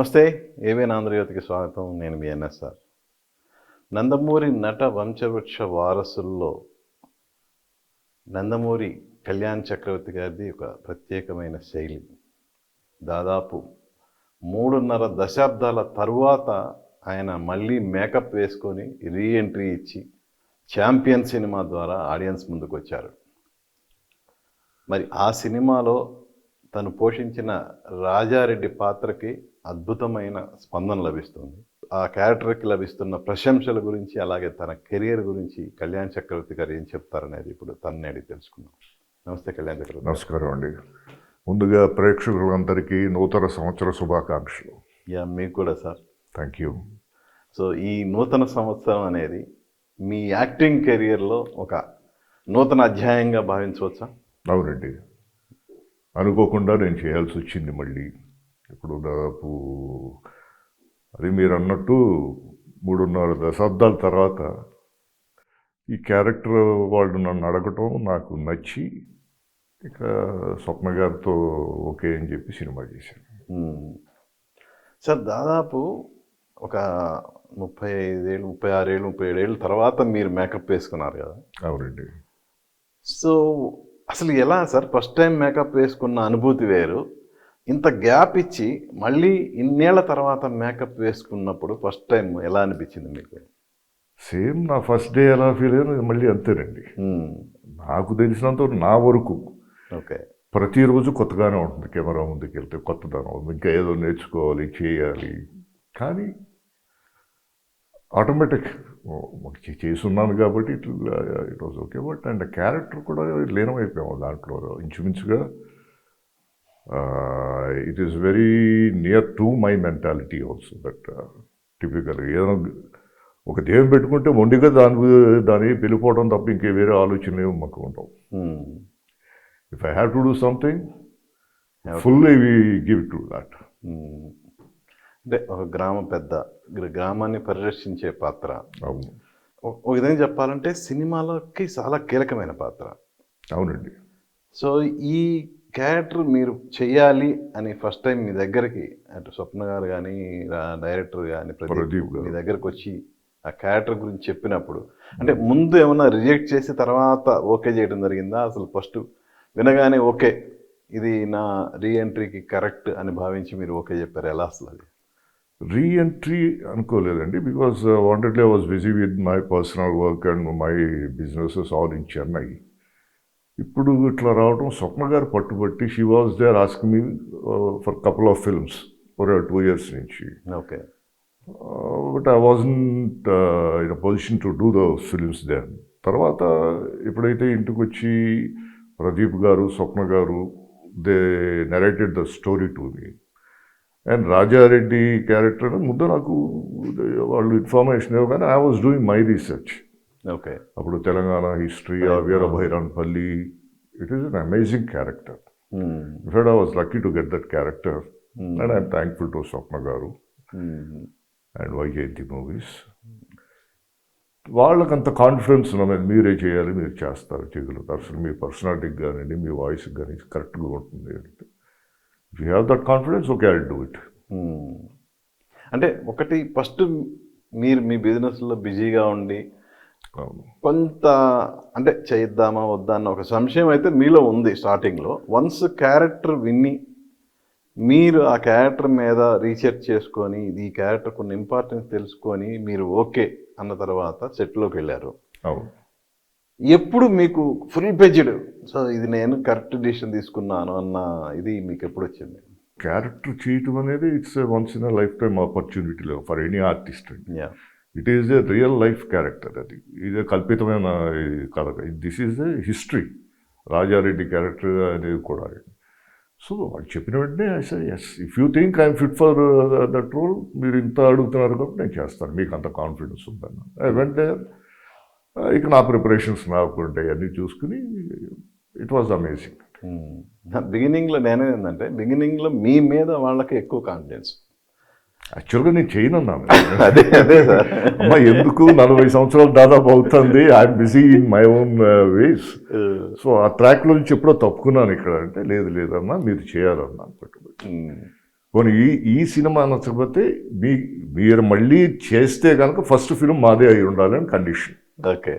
నమస్తే. ఏవేన్ ఆంధ్రజ్యోతికి స్వాగతం. నేను మీ ఎన్ఎస్ఆర్. నందమూరి నట వంశవృక్ష వారసుల్లో నందమూరి కళ్యాణ్ చక్రవర్తి గారిది ఒక ప్రత్యేకమైన శైలి. దాదాపు 3.5 దశాబ్దాల తరువాత ఆయన మళ్ళీ మేకప్ వేసుకొని రీఎంట్రీ ఇచ్చి ఛాంపియన్ సినిమా ద్వారా ఆడియన్స్ ముందుకు వచ్చారు. మరి ఆ సినిమాలో తను పోషించిన రాజారెడ్డి పాత్రకి అద్భుతమైన స్పందన లభిస్తుంది. ఆ క్యారెక్టర్కి లభిస్తున్న ప్రశంసల గురించి, అలాగే తన కెరియర్ గురించి కళ్యాణ్ చక్రవర్తి గారు ఏం చెప్తారనేది ఇప్పుడు తనని అడిగి తెలుసుకుందాం. నమస్తే కళ్యాణ్ చక్రవర్తి. నమస్కారం అండి. ముందుగా ప్రేక్షకులందరికీ నూతన సంవత్సర శుభాకాంక్షలు. మీకు కూడా సార్. Thank you. సో ఈ నూతన సంవత్సరం అనేది మీ యాక్టింగ్ కెరియర్లో ఒక నూతన అధ్యాయంగా భావించవచ్చా? అవునండి, అనుకోకుండా నేను చేయాల్సి వచ్చింది మళ్ళీ. ఇప్పుడు దాదాపు అది మీరు అన్నట్టు 3.5 దశాబ్దాల తర్వాత ఈ క్యారెక్టర్ వాళ్ళు నన్ను అడగటం నాకు నచ్చి ఇక స్వప్న గారితో ఓకే అని చెప్పి సినిమా చేశాను. సార్ దాదాపు ఒక 35 ఏళ్ళు, 36 ఏళ్ళు, 37 ఏళ్ళ తర్వాత మీరు మేకప్ వేసుకున్నారు కదా? అవునండి. సో అసలు ఎలా సార్ ఫస్ట్ టైం మేకప్ వేసుకున్న అనుభూతి వేరు, ఇంత గ్యాప్ ఇచ్చి మళ్ళీ ఇన్నేళ్ల తర్వాత మేకప్ వేసుకున్నప్పుడు ఫస్ట్ టైం ఎలా అనిపించింది మీకు? సేమ్ నా ఫస్ట్ డే ఎలా ఫీల్ అయ్యాను మళ్ళీ అంతేనండి. నాకు తెలిసినంత నా వరకు ఓకే, ప్రతిరోజు కొత్తగానే ఉంటుంది. కెమెరా ముందుకు వెళ్తే కొత్తదనం, ఇంకా ఏదో నేర్చుకోవాలి, చేయాలి. కానీ ఆటోమేటిక్ చేస్తున్నాను కాబట్టి it was okay. But and character కూడా లీనమైపోయాము దాంట్లో ఇంచుమించుగా. It is very near to my mentality also. That typical ఏదైనా ఒక దేవం పెట్టుకుంటే మొండిగా దాన్ని వెళ్ళిపోవడం తప్ప ఇంకే వేరే ఆలోచన ఏమి మాకు ఉండవు. If I have to do something fully we give to that. అంటే ఒక గ్రామాన్ని పరిరక్షించే పాత్ర. అవును, ఒక విధంగా చెప్పాలంటే సినిమాలకి చాలా కీలకమైన పాత్ర. అవునండి. సో ఈ క్యారెక్టర్ మీరు చెయ్యాలి అని ఫస్ట్ టైం మీ దగ్గరికి అటు స్వప్న గారు కానీ డైరెక్టర్ కానీ ప్రదీప్ మీ దగ్గరకు వచ్చి ఆ క్యారెక్టర్ గురించి చెప్పినప్పుడు అంటే ముందు ఏమైనా రిజెక్ట్ చేసి తర్వాత ఓకే చేయడం జరిగిందా? అసలు ఫస్ట్ వినగానే ఓకే ఇది నా రీఎంట్రీకి కరెక్ట్ అని భావించి మీరు ఓకే చెప్పారు, ఎలా అసలు అది? రీఎంట్రీ అనుకోలేదండి, because wantedly I was busy with my personal work and my businesses all in Chennai. ఇప్పుడు ఇట్లా రావడం స్వప్న గారు పట్టుబట్టి she was there asking me for couple of films for 2 years నుంచి. Okay, but I wasn't in a position to do the films then. తర్వాత ఎప్పుడైతే ఇంటికి వచ్చి Pradeep garu, Swapna garu they narrated the story to me. And Raja Reddy character ముందు నాకు వాళ్ళు information ఇవ్వగానే I was doing my research. Okay, అప్పుడు Telangana history, Veerabhairanpally, it is an amazing character. In fact I was lucky to get that character and I'm thankful to Swapna garu and Vyjayanthi Movies. వాళ్ళకంత confidence ఉన్న మీద మీరే చేయాలి, మీరు చేస్తారు, చేయగలుగుతారు, అసలు మీ పర్సనాలిటీకి కానివ్వండి, మీ వాయిస్కి కానీ కరెక్ట్గా ఉంటుంది అంటే if you have that confidence okay I do it. అంటే ఒకటి ఫస్ట్ మీరు మీ బిజినెస్లో బిజీగా ఉండి కొంత అంటే చేద్దామా వద్దా అన్న ఒక సంశయం అయితే మీలో ఉంది స్టార్టింగ్లో. వన్స్ క్యారెక్టర్ విని మీరు ఆ క్యారెక్టర్ మీద రీసెర్చ్ చేసుకొని ఈ క్యారెక్టర్ కొన్ని ఇంపార్టెన్స్ తెలుసుకొని మీరు ఓకే అన్న తర్వాత సెట్లోకి వెళ్ళారు. అవును, ఎప్పుడు మీకు ఫుల్ పెజ్డ్ సో ఇది నేను కరెక్ట్ డిసిషన్ తీసుకున్నాను అన్న ఇది మీకు ఎప్పుడు వచ్చింది? క్యారెక్టర్ చేయటం అనేది it's once in a lifetime opportunity for any artist అండి. It is a real life character. అది ఇది కల్పితమైన కథ. This is a history. Raja Reddy character అనేది కూడా. సో వాళ్ళు చెప్పిన వెంటనే I say yes, if you think I'm fit for that role, మీరు ఇంత అడుగుతున్నారు కాబట్టి నేను చేస్తాను, మీకు అంత కాన్ఫిడెన్స్ ఉందన్న. I went there. ఇక నా ప్రిపరేషన్స్ నాకు ఉంటాయి అన్నీ చూసుకుని ఇట్ వాజ్ అమేజింగ్. బిగినింగ్లో నేనేంటంటే బిగినింగ్లో మీ మీద వాళ్ళకి ఎక్కువ కాన్ఫిడెన్స్. యాక్చువల్గా నేను చేయనన్నాను. అదే అదే సార్, అమ్మ ఎందుకు 40 సంవత్సరాలు దాదాపు అవుతుంది, I'm busy in my own ways. So ఆ ట్రాక్లో నుంచి ఎప్పుడో తప్పుకున్నాను ఇక్కడ అంటే లేదు లేదమ్మా మీరు చేయాలన్నాను పట్టుబడి. పోనీ ఈ సినిమా నచ్చకపోతే మీరు మళ్ళీ చేస్తే కనుక ఫస్ట్ ఫిలిం మాదే అయి ఉండాలని కండిషన్. ఓకే.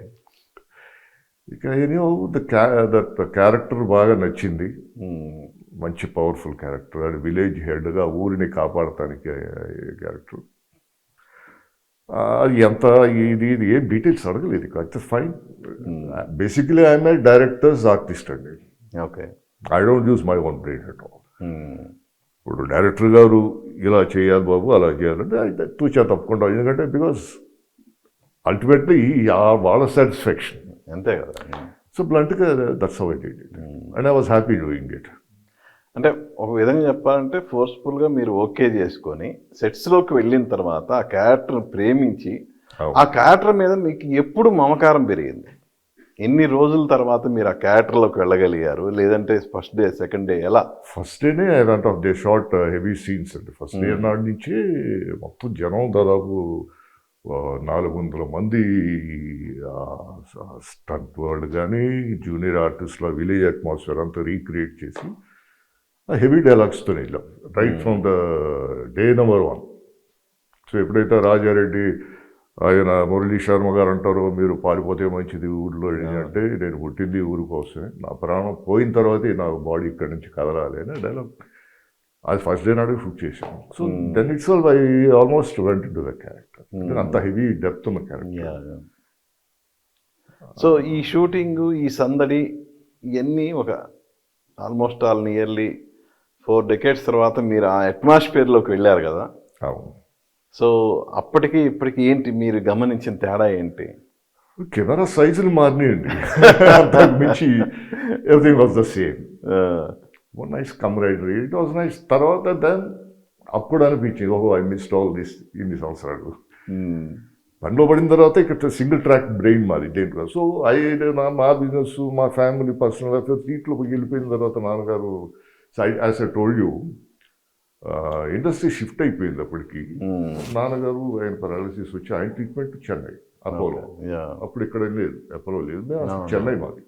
ఇక ఏమో దట్ క్యారెక్టర్ బాగా నచ్చింది. మంచి పవర్ఫుల్ క్యారెక్టర్, అది విలేజ్ హెడ్గా ఊరిని కాపాడటానికి క్యారెక్టర్. అది ఎంత ఇది ఏం డీటెయిల్స్ అడగలేదు, it's fine. Basically I'm a director's artist అండి. Okay. I don't use my own brain at all. ఇప్పుడు డైరెక్టర్ గారు ఇలా చేయాలి బాబు, అలా చేయాలంటే తూచా తప్పకుండా, ఎందుకంటే బికాస్ అల్టిమేట్లీ వాళ్ళ సాటిస్ఫాక్షన్ అంతే కదా. సో బ్లంట్గా that's how I did it and I was happy doing it. అంటే ఒక విధంగా చెప్పాలంటే ఫోర్స్ఫుల్గా మీరు ఓకే చేసుకొని సెట్స్లోకి వెళ్ళిన తర్వాత ఆ క్యారెక్టర్ని ప్రేమించి ఆ క్యారెక్టర్ మీద మీకు ఎప్పుడు మమకారం పెరిగింది? ఎన్ని రోజుల తర్వాత మీరు ఆ క్యారెక్టర్లోకి వెళ్ళగలిగారు? లేదంటే ఫస్ట్ డే సెకండ్ డే ఎలా? ఫస్ట్ డేనే I went off they short heavy scenes అండి. ఫస్ట్ డే నాటి నుంచి మొత్తం జనం దాదాపు 400 మంది స్టంట్ వరల్డ్ కానీ జూనియర్ ఆర్టిస్ట్ల విలేజ్ అట్మాస్ఫియర్ అంతా రీక్రియేట్ చేసి హెవీ డైలాగ్స్తో వెళ్ళాం right from the day number 1. So ఎప్పుడైతే రాజారెడ్డి ఆయన మురళీ శర్మ గారు అంటారో మీరు పారిపోతే మంచిది ఊళ్ళో అంటే, నేను పుట్టింది ఊరి కోసమే, నా ప్రాణం పోయిన తర్వాతే నా బాడీ ఇక్కడి నుంచి కదలాలి అని డైలాగ్ అది ఫస్ట్ డే నాడు షూట్ చేశాను. So then it's all I almost went to the character. అంత హెవీ డెప్త్ ఉన్న క్యారెక్టర్. సో ఈ షూటింగ్, ఈ సందడి ఇవన్నీ ఒక ఆల్మోస్ట్ ఆల్ నియర్లీ 4 decades తర్వాత మీరు ఆ అట్మాస్ఫియర్లోకి వెళ్ళారు కదా. అవును. సో అప్పటికి ఇప్పటికి ఏంటి మీరు గమనించిన తేడా ఏంటి? కెమెరా సైజులు మారినాయండి. అంతకు మించి everything was the same. Nice camaraderie, it was nice. తర్వాత దెన్ అప్పుడు అనిపించింది, ఓహో ఐ మిస్డ్ ఆల్ దిస్ ఇన్ని సంవత్సరాలు. పనిలో పడిన తర్వాత ఇక్కడ సింగిల్ ట్రాక్ బ్రెయిన్ మాది దేంట్లో. సో మా బిజినెస్, మా ఫ్యామిలీ, పర్సనల్ అఫేర్స్ వీటిలోకి వెళ్ళిపోయిన తర్వాత నాన్నగారు, as I told you, industry shift అయిపోయింది అప్పటికి. నాన్నగారు ఆయన పారాలిసిస్ వచ్చి ఆయన ట్రీట్మెంట్ చెన్నై అపోలో. అప్పుడు ఇక్కడ లేదు, అపోలో లేదు, చెన్నై మాది.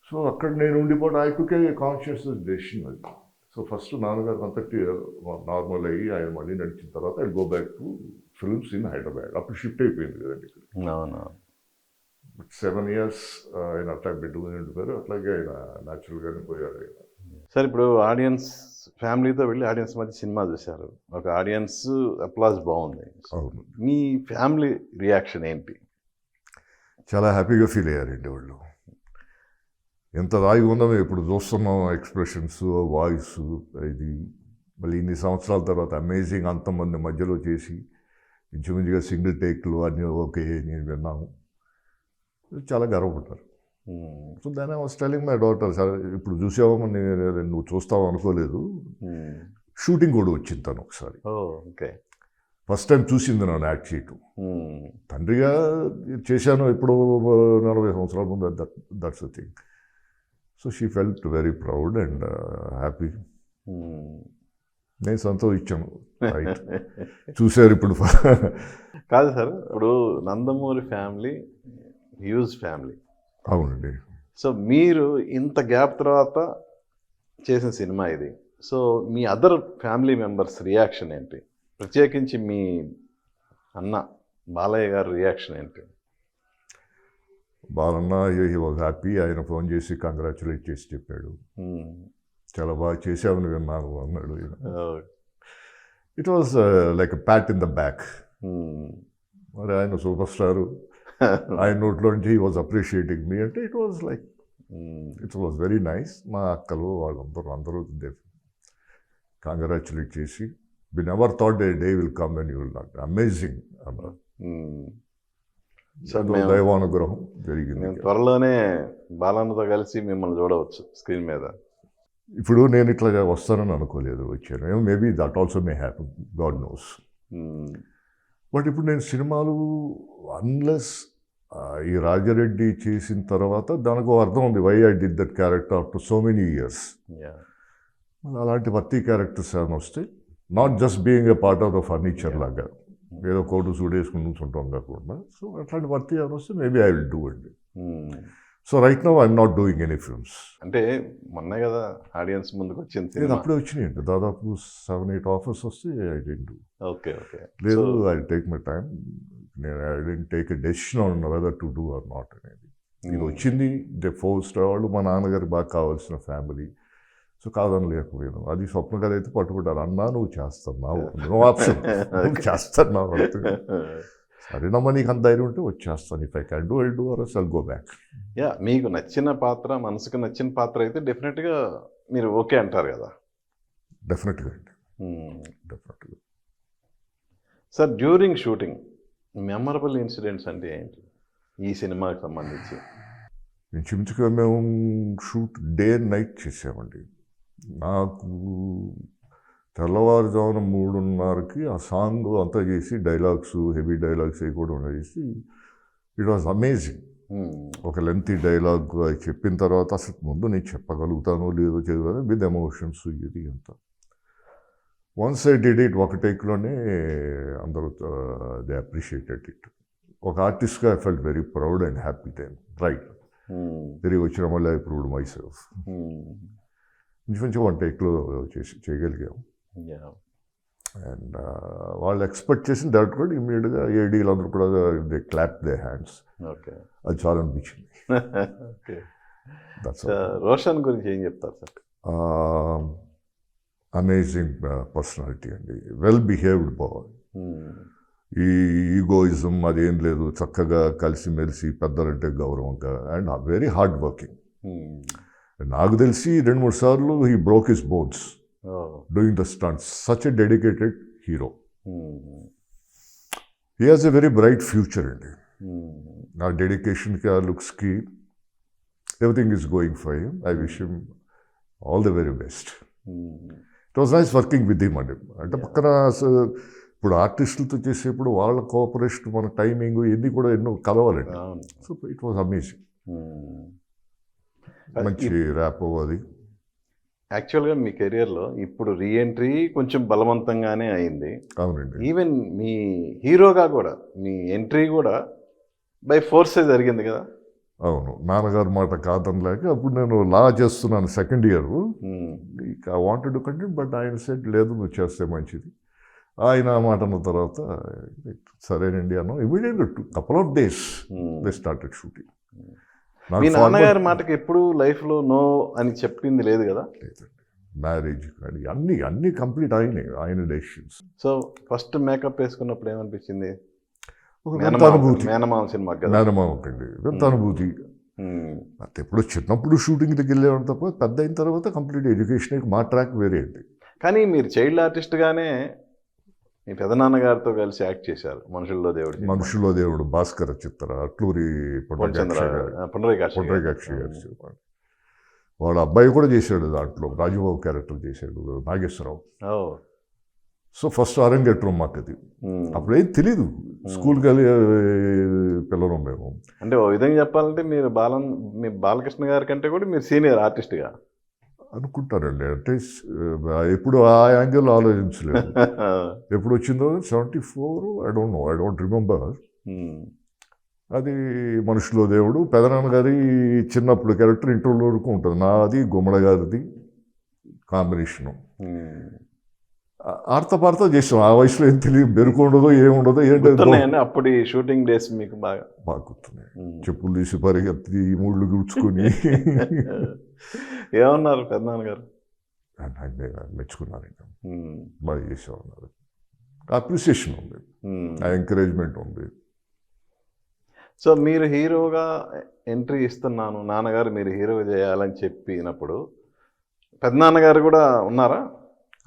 సో అక్కడ నేను ఉండిపోవడం I took a conscious decision అది. సో ఫస్ట్ నాన్నగారు అంతటి నార్మల్ అయ్యి ఆయన మళ్ళీ నడిచిన తర్వాత I go back to films in Hyderabad. అప్పుడు షిఫ్ట్ అయిపోయింది కదండి ఇక్కడ. 7 years ఆయన అట్లా పెట్టుకుని ఉండిపోయారు. అట్లాగే ఆయన న్యాచురల్గానే పోయారు ఆయన. సార్ ఇప్పుడు ఆడియన్స్ ఫ్యామిలీతో వెళ్ళి ఆడియన్స్ మధ్య సినిమా చూశారు, ఒక ఆడియన్స్ అప్లాజ్ బాగుంది. అవును. మీ ఫ్యామిలీ రియాక్షన్ ఏంటి? చాలా హ్యాపీగా ఫీల్ అయ్యారండి వాళ్ళు. ఎంత రాయిగా ఉందో ఇప్పుడు చూస్తున్నాం, ఎక్స్ప్రెషన్స్, వాయిస్, ఇది మళ్ళీ ఇన్ని సంవత్సరాల తర్వాత అమేజింగ్ అంతమంది మధ్యలో చేసి ఇంచుమించుగా సింగిల్ టేక్లు అన్నీ ఓకే నేను విన్నాము. చాలా గర్వపడ్డారు. సో దాని I was telling my daughter, sir ఇప్పుడు చూసావా, నువ్వు చూస్తావు అనుకోలేదు, షూటింగ్ కూడా వచ్చింది తను ఒకసారి. ఓకే. ఫస్ట్ టైం చూసింది నన్ను యాక్ట్ చేయటం. తండ్రిగా చేశాను ఎప్పుడో 40 సంవత్సరాల ముందు, that's the thing. So she felt very proud and happy. నేను సంతోషించాను. రైట్, చూశారు ఇప్పుడు. కాదు సార్, ఇప్పుడు నందమూరి ఫ్యామిలీ హ్యూజ్ ఫ్యామిలీ. అవునండి. సో మీరు ఇంత గ్యాప్ తర్వాత చేసిన సినిమా ఇది. సో మీ అదర్ ఫ్యామిలీ మెంబర్స్ రియాక్షన్ ఏంటి? ప్రత్యేకించి మీ అన్న బాలయ్య గారి రియాక్షన్ ఏంటి? Balanna he was happy. ఆయన ఫోన్ చేసి కంగ్రాచులేట్ చేసి చెప్పాడు, చాలా బాగా చేసావని విన్నాను అన్నాడు. It was like Pat in the back. మరి ఆయన సూపర్ స్టారు, ఆయన నోట్లో నుంచి హీ వాజ్ అప్రిషియేటింగ్ మీ అంటే it was like it was very nice. మా అక్కలు వాళ్ళందరూ కంగ్రాచులేట్ చేసి, we never thought a day will come and you will not, amazing అన్నారు. దైవానుగ్రహం జరిగింది. త్వరలోనే బాలన్నతో కలిసి మిమ్మల్ని చూడవచ్చు స్క్రీన్ మీద. ఇప్పుడు నేను ఇట్లా వస్తానని అనుకోలేదు, వచ్చాను. Maybe that also may happen, God knows. But ఇప్పుడు నేను సినిమాలు అన్లెస్ ఈ రాజారెడ్డి చేసిన తర్వాత దానికి అర్థం ఉంది, why I did that character after so many years. అలాంటి వర్తీ క్యారెక్టర్స్ ఏమైనా వస్తే, not just being a part of the furniture లాగా ఏదో కోటు సూట్ వేసుకుని నుంచుంటాం కాకుండా, సో అట్లాంటి వర్తీ ఏమైనా వస్తే మేబీ ఐ విల్ డూ అండి. So right now I'm not doing any films. అంటే మొన్నే కదా ఆడియన్స్ ముందుకు వచ్చింది నేను సినిమా. అప్పుడే వచ్చినాయండి దాదాపు 7-8 ఆఫర్స్ వస్తే I didn't do. Okay okay. లేదు ఐ టేక్ మై టైం. నేను I didn't take a decision on whether to do or not అనేది. ఇది వచ్చింది దే ఫోర్స్డ్. వాళ్ళు మా నాన్నగారికి బాగా కావాల్సిన ఫ్యామిలీ, సో కాదని లేకపోయాను. అది స్వప్న కథ అయితే పట్టుకుంటారు. అన్నా నువ్వు చేస్తున్నావు, నో ఆప్షన్, నువ్వు చేస్తున్నావు అంటే సరేనమ్మా నీకు అంత ధైర్యం ఉంటే వచ్చేస్తాను. If I can do I do or I'll go back. Yeah, మీకు నచ్చిన పాత్ర, మనసుకు నచ్చిన పాత్ర అయితే డెఫినెట్గా మీరు ఓకే అంటారు కదా. డెఫినెట్గా అండి, డెఫినెట్గా. Sir, during shooting memorable incidents అంటే ఏంటి ఈ సినిమాకి సంబంధించి? ఇంచుమించుగా మేము షూట్ డే అండ్ నైట్ చేసామండి. నాకు తెల్లవారుజామున 3:30కి ఆ సాంగ్ అంతా చేసి డైలాగ్స్, హెవీ డైలాగ్స్ అవి కూడా చేసి ఇట్ వాజ్ అమేజింగ్. ఒక లెంతీ డైలాగ్ అది చెప్పిన తర్వాత అసలు ముందు నేను చెప్పగలుగుతానో లేదో చదివాను విత్ ఎమోషన్స్ ఇది అంతా. వన్స్ ఐ డిడ్ ఇట్ ఒక టేక్లోనే అందరూ దే అప్రిషియేటెడ్ ఇట్. ఒక ఆర్టిస్ట్గా I felt very proud and happy then. Right, తిరిగి వచ్చిన మళ్ళీ ఐ ప్రూవ్డ్ మై సెల్ఫ్. ఇంచుమించు వన్ టేక్లో చేయగలిగాం. అండ్ వాళ్ళు ఎక్స్పెక్ట్ చేసిన దాట్ కూడా ఇమ్మీడియట్గా ఏడీలు అందరూ కూడా they clap they hands. Okay, అది చాలా అనిపించింది. ఓకే. రోషన్ గురించి ఏం చెప్తారు సార్? అమేజింగ్ పర్సనాలిటీ అండి, వెల్ బిహేవ్డ్ బాయ్. ఈ ఈగోయిజం అదేం లేదు, చక్కగా కలిసిమెలిసి పెద్దలంటే గౌరవంగా అండ్ వెరీ హార్డ్ వర్కింగ్. నాకు తెలిసి 2-3 సార్లు he broke his bones doing the stunts. Such a dedicated hero. He has a very bright future అండి. నా డెడికేషన్కి ఆ లుక్స్కి everything is going for him. I wish him all the very best. It was nice working with him అండి. అంటే పక్కన ఇప్పుడు ఆర్టిస్టులతో చేసేప్పుడు వాళ్ళ కోఆపరేషన్, మన టైమింగ్ ఇవన్నీ కూడా ఎన్నో కలవాలండి. So it was amazing. మంచి ర్యాపో అది. యాక్చువల్గా మీ కెరియర్లో ఇప్పుడు రీఎంట్రీ కొంచెం బలవంతంగానే అయింది. అవునండి. ఈవెన్ మీ హీరోగా కూడా మీ ఎంట్రీ కూడా బై ఫోర్సే జరిగింది కదా. అవును, నాన్నగారు మాట కాదనలేక అప్పుడు నేను లా చేస్తున్నాను second year. I wanted to continue but ఆయన సెట్ లేదు నువ్వు చేస్తే మంచిది. ఆయన మాట అన్న తర్వాత సరేనండి అన్నాం. ఇమీడియట్గా couple of days they started shooting. మీ నాన్నగారి మాటకి ఎప్పుడు లైఫ్లో నో అని చెప్పింది లేదు కదా? లేదండి. మ్యారేజ్ కానీ అన్నీ కంప్లీట్ ఆయన డెసిషన్స్. సో ఫస్ట్ మేకప్ వేసుకున్నప్పుడు ఏమనిపించింది? ఒక అనుభూతి. మేనమామ సినిమా కదా. మేనమామకండి ఎంత అనుభూతి. అంతే. ఎప్పుడు చిన్నప్పుడు షూటింగ్ దగ్గర వెళ్ళేవాడు తప్ప పెద్ద అయిన తర్వాత కంప్లీట్ ఎడ్యుకేషన్ మా ట్రాక్ వేరే అండి. కానీ మీరు చైల్డ్ ఆర్టిస్ట్గానే మీ పెదనాన్నగారితో కలిసి యాక్ట్ చేశారు మనుషుల్లో దేవుడు. మనుషుల్లో దేవుడు భాస్కర చిత్ర, అట్లూరి పుండరీకాక్షి గారు చెప్పండి. వాళ్ళ అబ్బాయి కూడా చేశాడు దాంట్లో, రాజుబాబు క్యారెక్టర్ చేశాడు, నాగేశ్వరరావు. సో ఫస్ట్ అరంగేట్రం మాకు అది. అప్పుడేం తెలీదు, స్కూల్కి వెళ్ళి పిల్లలు మేము. అంటే ఓ విధంగా చెప్పాలంటే మీరు మీ బాలకృష్ణ గారి కంటే కూడా మీరు సీనియర్ ఆర్టిస్ట్గా అనుకుంటారండి. అంటే ఎప్పుడు ఆ యాంగిల్ ఆలోచించలేదు. ఎప్పుడు వచ్చిందో 74, ఐ డోంట్ రిమెంబర్. అది మనుషులో దేవుడు. పెదనాన్న గారి చిన్నప్పుడు క్యారెక్టర్ ఇంటర్వ్యూ వరకు ఉంటుంది. నాది గుమ్మడి గారిది కాంబినేషను. ఆడతా పాడతా చేసాం. ఆ వయసులో ఏం తెలియదు, బెరుకుండదో ఏముండదో ఏంటంటే అప్పుడు షూటింగ్ డేస్ మీకు బాగా గుర్తున్నాయి. చెప్పులు తీసి పరిగెత్తి మూళ్ళు గుడ్చుకొని ఏమన్నారు పెద్దనాన్నగారు? మెచ్చుకున్నారు. ఇంకా బాగా చేసేవాళ్ళు. అప్రిసియేషన్ ఉంది, ఆ ఎంకరేజ్మెంట్ ఉంది. సో మీరు హీరోగా ఎంట్రీ ఇస్తున్నాను, నాన్నగారు మీరు హీరోగా చేయాలని చెప్పినప్పుడు పెద్దనాన్నగారు కూడా ఉన్నారా?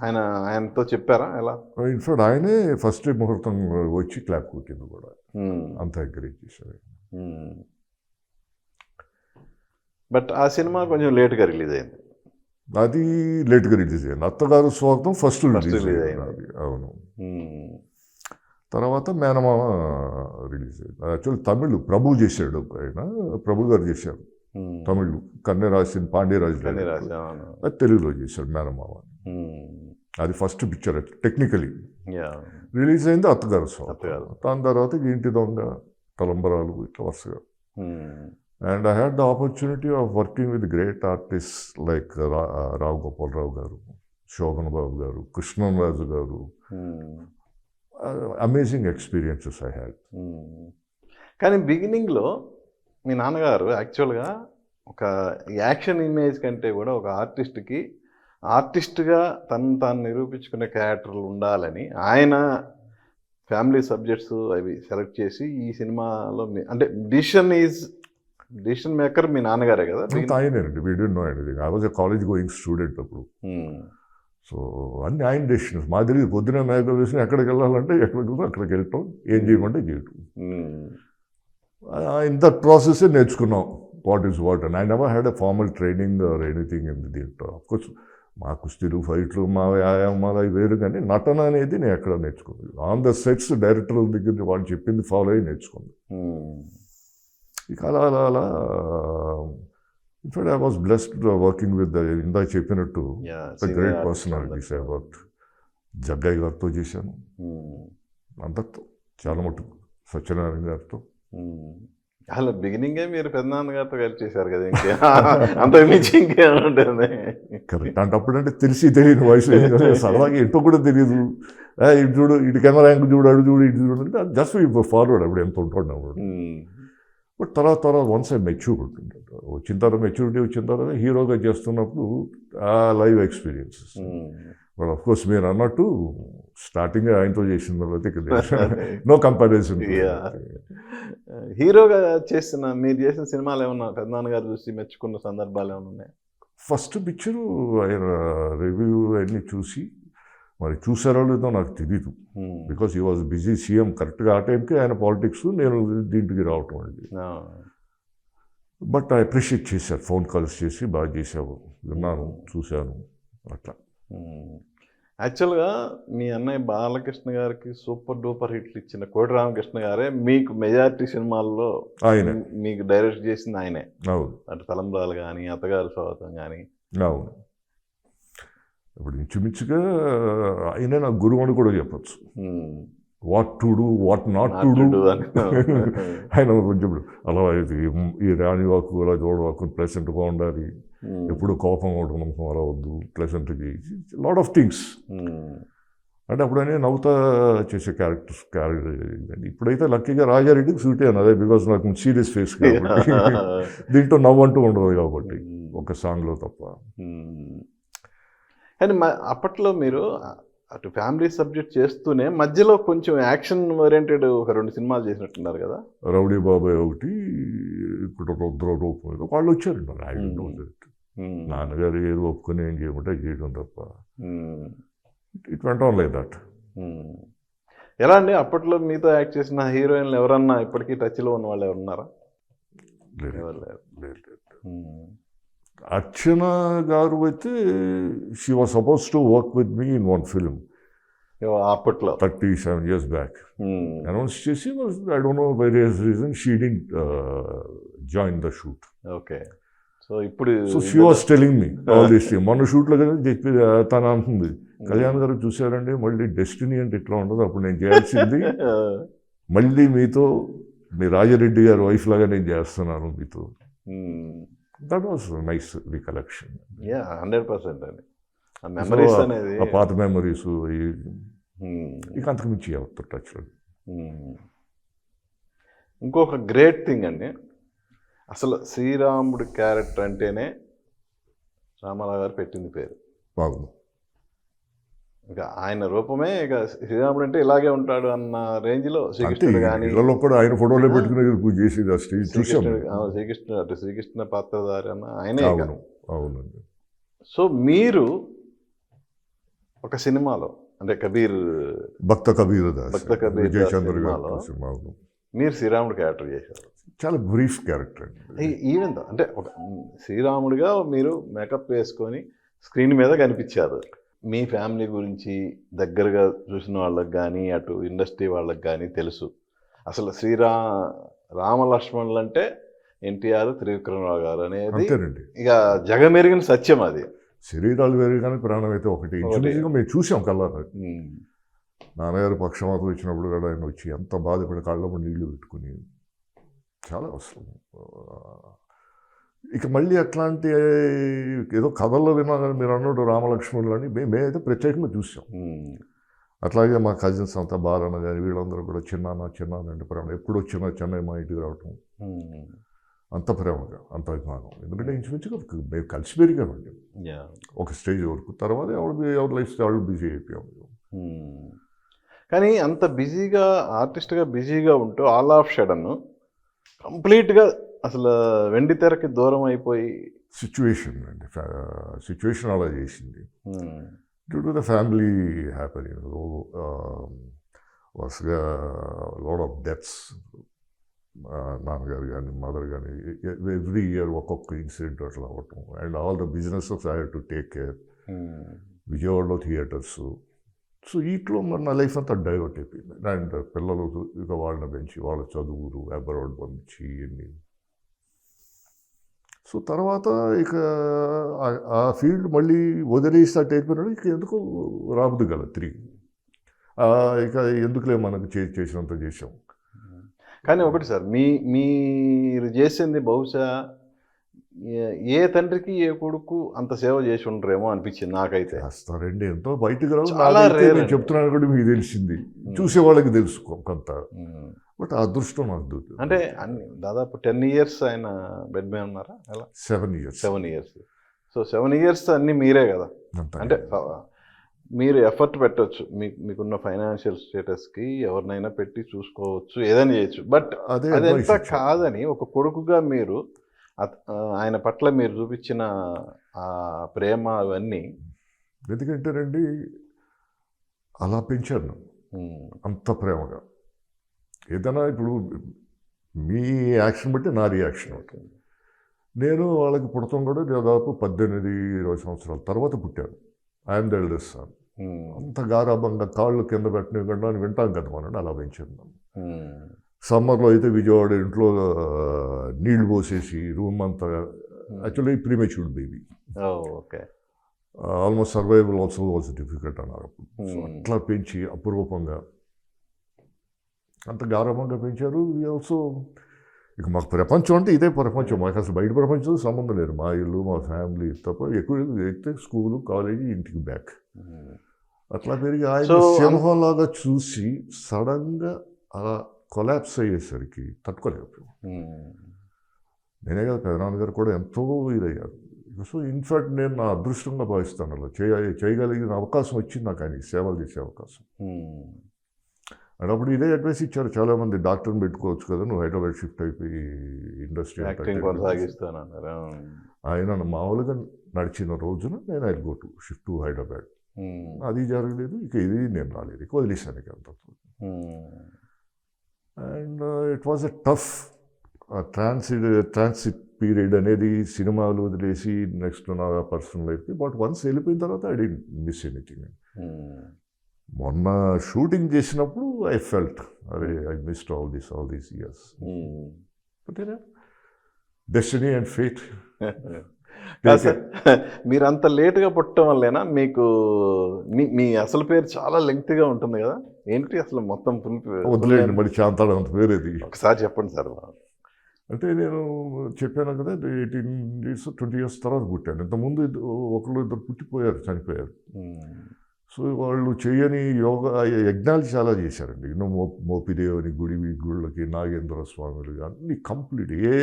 ఆయనతో చెప్పారా ఎలా? ఇన్ఫాక్ట్ ఆయనే ఫస్ట్ ముహూర్తం వచ్చి క్లాప్ కొట్టింది కూడా. అంత ఎంకరేజ్ చేశారు. బట్ ఆ సినిమా కొంచెం లేట్గా రిలీజ్ అయింది. అది లేట్గా రిలీజ్ అయింది. అత్తగారు స్వాగతం ఫస్ట్ రిలీజ్ అయింది. అవును. తర్వాత మేనమామ రిలీజ్ అయింది. యాక్చువల్లీ తమిళ్ ప్రభు చేశాడు, ఆయన ప్రభు గారు చేశారు తమిళ్. కన్నెరాసిన పాండ్యరాజు అది తెలుగులో చేశాడు మేనమామ. అది ఫస్ట్ పిక్చర్ టెక్నికలీ రిలీజ్ అయింది. అత్తగారు స్వాగతం. దాని తర్వాత ఇంటి దొంగ, తలంబరాలు, ఇట్లా వరుసగా And I had the opportunity of working with great artists like Rao Gopal Rao garu, Shogan Babu garu, Krishnan Raju garu. Amazing experiences I had. కానీ బిగినింగ్లో మీ నాన్నగారు యాక్చువల్గా ఒక యాక్షన్ ఇమేజ్ కంటే కూడా ఒక ఆర్టిస్ట్గా తను తాను నిరూపించుకునే క్యారెక్టర్లు ఉండాలని ఆయన ఫ్యామిలీ సబ్జెక్ట్స్ అవి సెలెక్ట్ చేసి ఈ సినిమాలో అంటే డిసిషన్ మేకర్ మీ నాన్నగారే కదా. ఆయనండి, we don't know anything. I was a college going student అప్పుడు. సో అన్ని ఆయన డెసిషన్స్. మా తెలియదు, పొద్దున మేకప్ వేసిన ఎక్కడికి వెళ్ళాలంటే అక్కడికి వెళ్ళటం, ఏం చేయమంటే చేయటం. ఇన్ దట్ ప్రాసెస్ నేర్చుకున్నాం what is what. And I never had a formal training or anything in దీంట్లో. అఫ్కోర్స్ మా కుస్తీలు, ఫైట్లు, మా వ్యాయామాలు అవి వేరు, కానీ నటన అనేది నేను ఎక్కడ నేర్చుకున్నాను. ఆన్ ద సెట్స్ డైరెక్టర్ల దగ్గర వాళ్ళు చెప్పింది ఫాలో అయ్యి నేర్చుకున్నాను. ఇక అలా in fact I was blessed working with ఇందా చెప్పినట్టు the great personalities. I work Jaggaiah గారితో చేశాను, అందరితో చాలా మటుకు, సత్యనారాయణ గారితో. అలా బిగినింగే మీరు పెద్దనాన్నగారితో కలిసి చేశారు కదా, ఇంకా అంత మించి ఇంకేముంటుంది. కరెక్ట్. అంటే తెలిసి తెలియని వయసు, సరదాగా ఎంతో కూడా తెలియదు. ఇటు చూడు, ఇటు కెమెరా యాంగిల్ చూడు, అడు చూడు, ఇటు చూడు అంటే జస్ట్ ఫార్వర్డ్ అప్పుడు ఎంత ఉంటుండే అప్పుడు. బట్ తర్వాత వన్స్ ఐ మెచ్యూర్ వచ్చిన తర్వాత, మెచ్యూరిటీ వచ్చిన తర్వాత హీరోగా చేస్తున్నప్పుడు ఆ live experiences. But of course మీరు అన్నట్టు స్టార్టింగ్ ఆయనతో చేసిన తర్వాత నో కంపారిజన్. హీరోగా మీరు చేసిన సినిమాలు ఏమన్నా పెద్దనాన్నగారు చూసి మెచ్చుకున్న సందర్భాలు ఏమైనా ఉన్నాయి? ఫస్ట్ పిక్చరు ఆయన రివ్యూ అన్నీ చూసి, మరి చూసారో లేదో నాకు తెలీదు, because he was busy CM. కరెక్ట్గా ఆ టైంకి ఆయన పాలిటిక్స్, నేను దీంట్కి రావటం అండి. బట్ ఐ అప్రిషియేట్ చేశారు, ఫోన్ కాల్స్ చేసి బాగా చేసావు, విన్నాను, చూశాను, అట్లా. యాక్చువల్గా మీ అన్నయ్య బాలకృష్ణ గారికి సూపర్ డూపర్ హిట్లు ఇచ్చిన కోటి రామకృష్ణ గారే మీకు మెజారిటీ సినిమాల్లో ఆయన మీకు డైరెక్ట్ చేసింది ఆయనే. అవును. అంటే తలంబ్రాలు కానీ, అత్తగారి స్వాగతం కానీ. అవును. ఇప్పుడు ఇంచుమించుగా ఆయనే నా గురువు అని కూడా చెప్పచ్చు. What to do, what not to do. ఆయన కొంచెం అలా ఈ రాణి వాకు అలా చూడవాకు ప్లెసెంట్గా ఉండాలి, ఎప్పుడు కోపం ఉండడం అలా వద్దు, ప్లెసెంట్కి లాట్ ఆఫ్ థింగ్స్. అంటే అప్పుడనే నవ్వుతా చేసే క్యారెక్టర్స్. ఇప్పుడైతే లక్కీగా రాజారెడ్డికి సూట్ అయ్యాను, అదే బికాస్ నాకు సీరియస్ ఫేస్ కాబట్టి దీంట్లో నవ్వు అంటూ ఉండదు కాబట్టి, ఒక సాంగ్లో తప్ప. కానీ అప్పట్లో మీరు అటు ఫ్యామిలీ సబ్జెక్ట్ చేస్తూనే మధ్యలో కొంచెం యాక్షన్ ఓరియంటెడ్ ఒక 2 సినిమాలు చేసినట్టున్నారు కదా. రౌడీ బాబాయ్ ఒకటి, ఇప్పుడు రుద్ర రూపం ఏదో వాళ్ళు వచ్చారండి. నాన్నగారు ఏదో ఒప్పుకొని ఏం చేయమంటే చేయడం తప్ప. It went on like that. ఎలా అండి అప్పట్లో మీతో యాక్ట్ చేసిన హీరోయిన్లు ఎవరన్నా ఇప్పటికీ టచ్లో ఉన్న వాళ్ళు ఎవరున్నారా? లేదు. అర్చన గారు అయితే she was suppose to work with me in one film అప్పట్లో 37 years బ్యాక్. అనౌన్స్ చేసి, I don't know various reason she didn't join the shoot. Okay. So ఇప్పుడు she was telling me all this thing. మొన్న షూట్లో కదా చెప్పి తను అంటుంది, కళ్యాణ్ గారు చూసారండి మళ్ళీ డెస్టినీ అంటే ఇట్లా ఉండదు, అప్పుడు నేను చేయాల్సింది మళ్ళీ మీతో, మీ రాజారెడ్డి గారు వైఫ్ లాగా నేను చేస్తున్నాను మీతో. That was nice recollection. 100% అండి. ఆ మెమరీస్ అనేది, ఆ పాత మెమరీస్ ఇక అంతకు మించి అవుతారు టచ్లో. ఇంకొక గ్రేట్ థింగ్ అండి, అసలు శ్రీరాముడి క్యారెక్టర్ అంటేనే రామారావు గారు పెట్టింది పేరు. బాగుంది. ఇక ఆయన రూపమే, ఇక శ్రీరాముడు అంటే ఇలాగే ఉంటాడు అన్న రేంజ్లో శ్రీకృష్ణుడు కానీ కూడా ఆయన ఫోటోలో పెట్టుకుని పూజ చేసి శ్రీకృష్ణ పాత్రధారి అన్న ఆయనే. అవునండి. సో మీరు ఒక సినిమాలో అంటే భక్త కబీర్ సినిమాలో మీరు శ్రీరాముడు క్యారెక్టర్ చేశారు. చాలా బ్రీఫ్ క్యారెక్టర్ అండి. ఈవెన్ అంటే ఒక శ్రీరాముడిగా మీరు మేకప్ వేసుకొని స్క్రీన్ మీద కనిపించారు. మీ ఫ్యామిలీ గురించి దగ్గరగా చూసిన వాళ్ళకి కానీ, అటు ఇండస్ట్రీ వాళ్ళకి కానీ తెలుసు. అసలు రామలక్ష్మణులు అంటే ఎన్టీఆర్, త్రివిక్రమరావు గారు అనేది ఇక జగమెరిగిన సత్యం. అది శరీరాలు వేరు కానీ ప్రాణం అయితే ఒకటి. ఇంచుమించుగా మేము చూసాం కల్లారా. నాన్నగారు పక్షవాతం వచ్చినప్పుడు కూడా ఆయన వచ్చి ఎంత బాధపడి కాళ్ళలో నీళ్లు పెట్టుకుని చాలా అవసరం. ఇక మళ్ళీ అట్లాంటి ఏదో కథల్లో విన్నా కానీ మీరు అన్నట్టు రామలక్ష్మణులు అని మేమైతే ప్రత్యేకంగా చూసాం. అట్లాగే మా కజిన్స్ అంతా బాలన్న కానీ వీళ్ళందరూ కూడా చిన్నాన్న అంటే ప్రేమ. ఎప్పుడు వచ్చినా చెన్నై మా ఇంటికి రావటం, అంత ప్రేమగా, అంత అభిమానం. ఎందుకంటే ఇంచుమించుగా మేము కలిసి పెరిగామండి ఒక స్టేజ్ వరకు. తర్వాత ఎవరి లైఫ్ స్టైల్ బిజీ అయిపోయాము. కానీ అంత బిజీగా ఆర్టిస్ట్గా బిజీగా ఉంటూ ఆల్ ఆఫ్ షడన్ కంప్లీట్గా అసలు వెండి తెరకి దూరం అయిపోయి సిచ్యువేషన్ అండి, సిచ్యువేషన్ అలా చేసింది. Due to the family happening వరుసగా లాట్ ఆఫ్ డెత్స్. నాన్నగారు కానీ మదర్ కానీ ఎవ్రీ ఇయర్ ఒక్కొక్క ఇన్సిడెంట్ అట్లా అవ్వటం. And all the businesses I have to take care. విజయవాడలో థియేటర్స్. సో వీటిలో మరి నా లైఫ్ అంతా డైవర్ట్ అయిపోయింది. అండ్ పిల్లలు ఇక వాళ్ళని పెంచి వాళ్ళ చదువులు అబ్రాడ్ పంపించి ఇవన్నీ. సో తర్వాత ఇక ఆ ఫీల్డ్ మళ్ళీ వదిలేసి అటు అయిపోయినాడు. ఇక ఎందుకు రాబుద్ది గల తిరిగి ఇక ఎందుకులే మనకు చేసినంత చేసాం. కానీ ఒకటి సార్, మీరు చేసింది బహుశా ఏ తండ్రికి ఏ కొడుకు అంత సేవ చేసి ఉండరేమో అనిపించింది నాకైతే. చేస్తారండి, ఎంతో బయటకు రావు. నేను చెప్తున్నాను కూడా మీకు తెలిసింది, చూసే వాళ్ళకి తెలుసు కొంత. బట్ ఆ అదృష్టం నాకు అంటే దాదాపు 10 years ఆయన బెడ్ మీద ఉన్నారా? 7 years. 7 years. సో 7 years అన్నీ మీరే కదా. అంటే మీరు ఎఫర్ట్ పెట్టవచ్చు, మీకున్న ఫైనాన్షియల్ స్టేటస్కి ఎవరినైనా పెట్టి చూసుకోవచ్చు, ఏదైనా చేయొచ్చు. బట్ అదంతా కాదని ఒక కొడుకుగా మీరు ఆయన పట్ల మీరు చూపించిన ఆ ప్రేమ అవన్నీ. ఎందుకంటేనండి అలా పెంచాను అంత ప్రేమగా. ఏదైనా ఇప్పుడు మీ యాక్షన్ బట్టి నా రియాక్షన్ అవుతుంది. నేను వాళ్ళకి పుడతాం కూడా దాదాపు 18-20 సంవత్సరాల తర్వాత పుట్టాను. I'm the eldest sun. అంత గారాబంగా కాళ్ళు కింద పెట్టిన వింటాం కదా మనం, అలా పెంచాను. సమ్మర్లో అయితే విజయవాడ ఇంట్లో నీళ్లు పోసేసి రూమ్ అంతా. Actually premature baby. Okay. Almost survival also was difficult అన్నారు. సో అట్లా పెంచి అపూర్వకంగా అంత గారాబంగా పెంచారు. ఆల్సో ఇక మాకు ప్రపంచం అంటే ఇదే ప్రపంచం. మాకు అసలు బయట ప్రపంచంతో సంబంధం లేదు. మా ఇల్లు మా ఫ్యామిలీ తప్ప ఎక్కువ అయితే స్కూలు కాలేజీ ఇంటికి బ్యాక్. అట్లా పెరిగి ఆయన సింహంలాగా చూసి సడన్గా అలా కొలాప్స్ అయ్యేసరికి తట్టుకోలేకపోయాం. నేనే కదా పెదనాన్నగారు కూడా ఎంతో ఇదయ్యారు. సో ఇన్ఫ్యాక్ట్ నేను నా అదృష్టంగా భావిస్తాను. అలా చేయగలిగిన అవకాశం వచ్చింది నాకు, ఆయన సేవలు చేసే అవకాశం. అండ్ అప్పుడు ఇదే అడ్వైస్ ఇచ్చారు చాలామంది, డాక్టర్ని పెట్టుకోవచ్చు కదా, నువ్వు హైదరాబాద్ షిఫ్ట్ అయిపోయి ఇండస్ట్రీ ఆయన మామూలుగా నడిచిన రోజున నేను I go to shift to Hyderabad. అది జరగలేదు. ఇక ఇది నేను రాలేదు, ఇక వదిలేశాను ఇక అంత. And it was a tough transit period అనేది. సినిమాలు వదిలేసి నెక్స్ట్ నా పర్సనల్ లైఫ్కి. బట్ వన్స్ వెళ్ళిపోయిన తర్వాత ఐ డోంట్ మిస్ ఎనీథింగ్. మొన్న షూటింగ్ చేసినప్పుడు ఐ ఫెల్ట్ అరే I missed all these years. But destiny and fate. మీరు అంత లేట్గా పుట్టడం వల్లేనా మీకు మీ అసలు పేరు చాలా లెంగ్త్గా ఉంటుంది కదా? ఏంటి అసలు మొత్తం వదిలేండి, మరి శాంతాడు అంత పేరేది ఒకసారి చెప్పండి సార్. అంటే నేను చెప్పాను కదా 18 years 20 years తర్వాత పుట్టాను. ఇంతకుముందు ఒకళ్ళు ఇద్దరు పుట్టిపోయారు, చనిపోయారు. సో వాళ్ళు చేయని యోగా యజ్ఞాలు చాలా చేశారండి. మోపిదేవుని గుళ్ళకి, నాగేంద్ర స్వాములు అన్ని కంప్లీట్ ఏ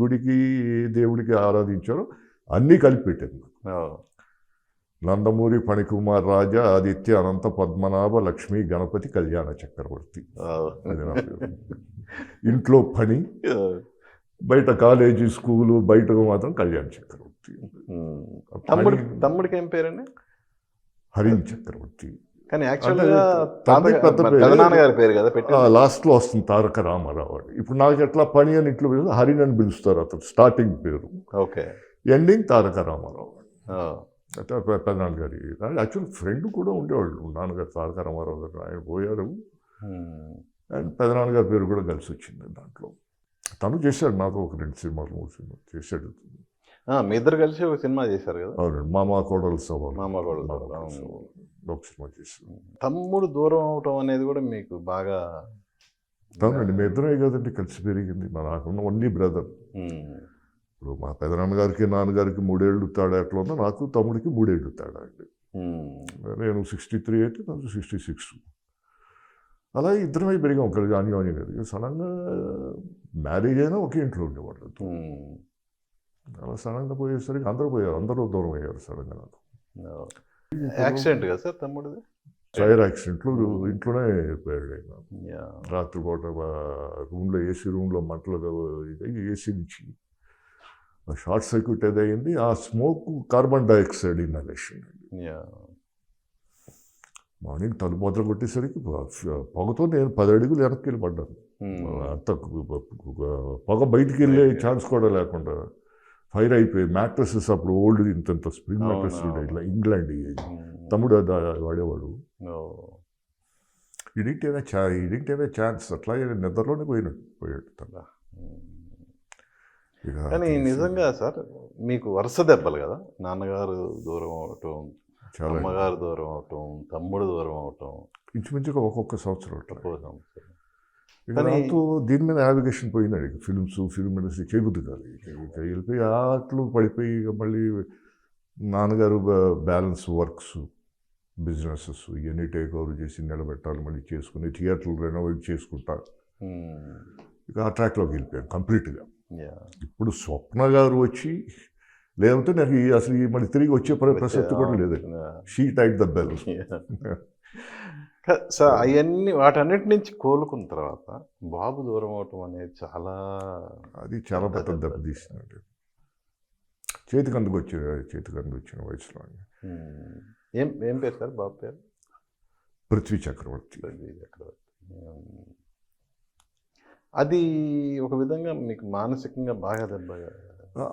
గుడికి ఏ దేవుడికి ఆరాధించారో అన్నీ కలిపి పెట్టారు. నందమూరి ఫణికుమార్ రాజా ఆదిత్య అనంత పద్మనాభ లక్ష్మీ గణపతి కళ్యాణ చక్రవర్తి. అది నా పేరు. ఇంట్లో పని, బయట కాలేజీ స్కూలు, బయటకు మాత్రం కళ్యాణ చక్రవర్తి. తమ్ముడికి ఏం పేరండి? హరిన్ చక్రవర్తి. కానీ పెద్ద పేరు కదా, లాస్ట్లో వస్తుంది తారక రామారావు అని. ఇప్పుడు నాకు ఎట్లా పని అని ఇంట్లో హరిన్ అని పిలుస్తారు. అతను స్టార్టింగ్ పేరు, ఓకే, ఎండింగ్ తారక రామారావు. అయితే పెదనాన్నగారి యాక్చువల్ ఫ్రెండ్ కూడా ఉండేవాళ్ళు నాన్నగారు, తారక రామారావు గారు. ఆయన పోయారు. అండ్ పెదనాన్నగారి పేరు కూడా కలిసి వచ్చింది దాంట్లో. తను చేశాడు నాతో ఒక 2 సినిమాలు 3 సినిమాలు చేశాడు. మీ ఇద్దరు కలిసి ఒక సినిమా చేశారు కదా? అవునండి, మామ కోడలు సవాలు ఒక సినిమా చేశాడు. తమ్ముడు దూరం అవటం అనేది కూడా మీకు బాగా? అవునండి, మీ ఇద్దరే కదండి కలిసి పెరిగింది. నాకున్న ఓన్లీ బ్రదర్. ఇప్పుడు మా పెదనాన్నగారికి నాన్నగారికి 3 ఏళ్ళు తేడా ఎట్లా ఉందో నాకు తమ్ముడికి 3 ఏళ్ళు తేడా అండి. నేను 63 అయితే నాకు 66. అలా ఇద్దరమై పెరిగాం కలిసి అన్యోన్యంగా. ఇక సడన్గా మ్యారేజ్ అయినా ఒకే ఇంట్లో ఉండేవాళ్ళు. అలా సడన్గా పోయేసరికి అందరూ పోయారు, అందరూ దూరం అయ్యారు సడన్గా నాకు. యాక్సిడెంట్ కదా సార్ తమ్ముడిది? ఫైర్ యాక్సిడెంట్లో ఇంట్లోనే పోయాడు ఆయన. రాత్రిపూట రూమ్లో ఏసీ రూమ్లో మంటలు ఏసీ నుంచి షార్ట్ సర్క్యూట్ ఏదైంది. ఆ smoke carbon dioxide inhalation. Morning తలుపు వద్ద కొట్టేసరికి పొగతో నేను 10 అడుగులు వెనక్కి వెళ్ళి పడ్డాను. అంత పొగ బయటికి వెళ్ళే ఛాన్స్ కూడా లేకుండా ఫైర్ అయిపోయి మ్యాట్రసెస్ అప్పుడు ఓల్డ్ ఇంత స్ప్రింగ్ మ్యాట్రస్ ఇట్లా ఇంగ్లాండ్ తమ్ముడు వాడేవాడు. ఇడింటేనే ఛాన్స్ అట్లాగే నిద్రలోనే పోయాడు తన. కానీ నిజంగా సార్ మీకు వరుస దెబ్బలు కదా, నాన్నగారు దూరం అవటం, అమ్మగారు దూరం అవటం, తమ్ముడు దూరం అవటం, ఇంచుమించుగా ఒక్కొక్క సంవత్సరం అట్లా. దాంతో దీని మీద నావిగేషన్ పోయిందండి. ఫిల్మ్ ఇండస్ట్రీ చేయబుద్ది కాదు. ఇక వెళ్ళిపోయి ఆటలు పడిపోయి ఇక మళ్ళీ నాన్నగారు బ్యాలెన్స్ వర్క్స్ బిజినెసెస్ ఇవన్నీ టేక్ ఓవర్ చేసి నిలబెట్టాలి, మళ్ళీ చేసుకుని థియేటర్లు రెనోవేట్ చేసుకుంటా ఇక ఆ ట్రాక్లోకి వెళ్ళిపోయాను కంప్లీట్గా. ఇప్పుడు స్వప్న గారు వచ్చి లేకపోతే నాకు అసలు మళ్ళీ తిరిగి వచ్చే ప్రసక్తి కూడా లేదు. She tight the bell. Sir అవన్నీ వాటన్నిటి నుంచి కోలుకున్న తర్వాత బాబు దూరం అవటం అనేది చాలా పెద్ద దెబ్బతీసిందండి. చేతికి అందుకు వచ్చిన వయసులో. ఏం పేరు సార్ బాబు పేరు? పృథ్వీ చక్రవర్తి. అది ఒక విధంగా మీకు మానసికంగా బాగా దెబ్బ.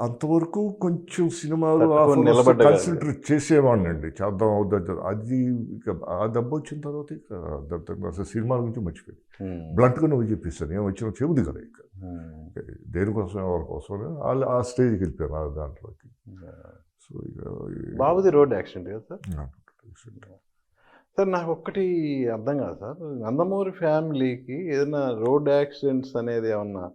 అంతవరకు కొంచెం సినిమాలు కాన్సన్ట్రేట్ చేసేవాడిని అండి, చేద్దాం అవుద్దాం. అది ఇక ఆ దెబ్బ వచ్చిన తర్వాత ఇక అసలు సినిమాల నుంచి మర్చిపోయింది. బ్లంట్గా నువ్వు చెప్పిస్తాను ఏం వచ్చినా చెబుది కదా. ఇక దేనికోసం ఎవరి కోసం ఆ స్టేజ్కి వెళ్ళిపోయాను ఆ దాంట్లోకి. సో ఇక బాబుది రోడ్ యాక్సిడెంట్ కదా సార్? సార్ నాకు ఒక్కటి అర్థం కాదు సార్, నందమూరి ఫ్యామిలీకి ఏదైనా రోడ్ యాక్సిడెంట్స్ అనేది ఏమన్నా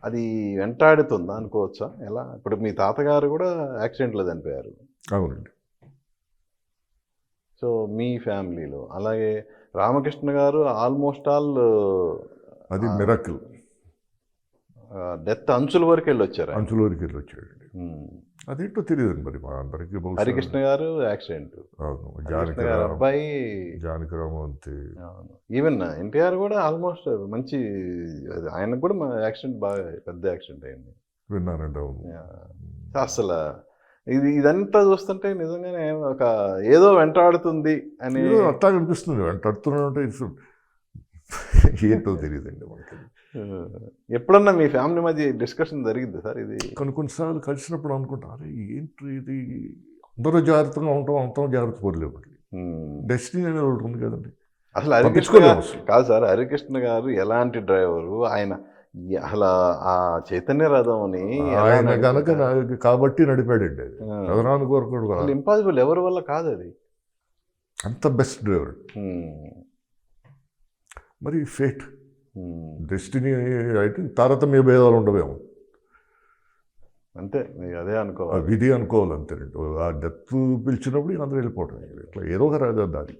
అది వెంటాడుతుందా అనుకోవచ్చా? ఎలా ఇప్పుడు మీ తాతగారు కూడా యాక్సిడెంట్లో చనిపోయారు. అవునండి. సో మీ ఫ్యామిలీలో అలాగే రామకృష్ణ గారు ఆల్మోస్ట్ ఆల్ అది మిరాకిల్. డెత్ అంచుల వరకు వెళ్ళొచ్చారు. వెళ్ళొచ్చాడండి. అదేంటో తెలియదండి మరి మా అందరికీ. హరికృష్ణ గారు యాక్సిడెంట్. అబ్బాయి జానకిరామ్ అంతే. ఈవెన్ ఎన్టీఆర్ కూడా ఆల్మోస్ట్ మంచి, ఆయనకు కూడా యాక్సిడెంట్ బాగా పెద్ద యాక్సిడెంట్ అయింది. విన్నానండి. అవును. అసలు ఇదంతా చూస్తుంటే నిజంగానే ఒక ఏదో వెంటాడుతుంది అని అట్లా అనిపిస్తుంది. వెంటాడుతున్నట్టు ఏంటో తెలియదండి మనకి. ఎప్పుడన్నా మీ ఫ్యామిలీ మధ్య డిస్కషన్ జరిగింది సార్ ఇది? కొన్నిసార్లు కలిసినప్పుడు అనుకుంటారు ఏంటి ఇది, అందరూ జాగ్రత్తగా ఉంటాం, అంతా జాగ్రత్త పడలేము. డెస్టినీ అనేది ఒకటి ఉంది కదండి. అసలు హరికృష్ణ కాదు సార్, హరికృష్ణ గారు ఎలాంటి డ్రైవరు ఆయన, అసలు ఆ చైతన్య రథం అని ఆయన కనుక కాబట్టి నడిపాడండి. అది కోరుకోడు ఇంపాసిబుల్, ఎవరి వల్ల కాదు అది. అంత బెస్ట్ డ్రైవర్. మరి ఫేట్ డెస్టినీ అయితే తారతమ్య భేదాలు ఉండవేమో, అంతే. అదే అనుకోవాలి, విధి అనుకోవాలి అంతేనండి. ఆ డెత్ పిలిచినప్పుడు అందరూ వెళ్ళిపోవటం ఇట్లా ఏదో ఒక దారి.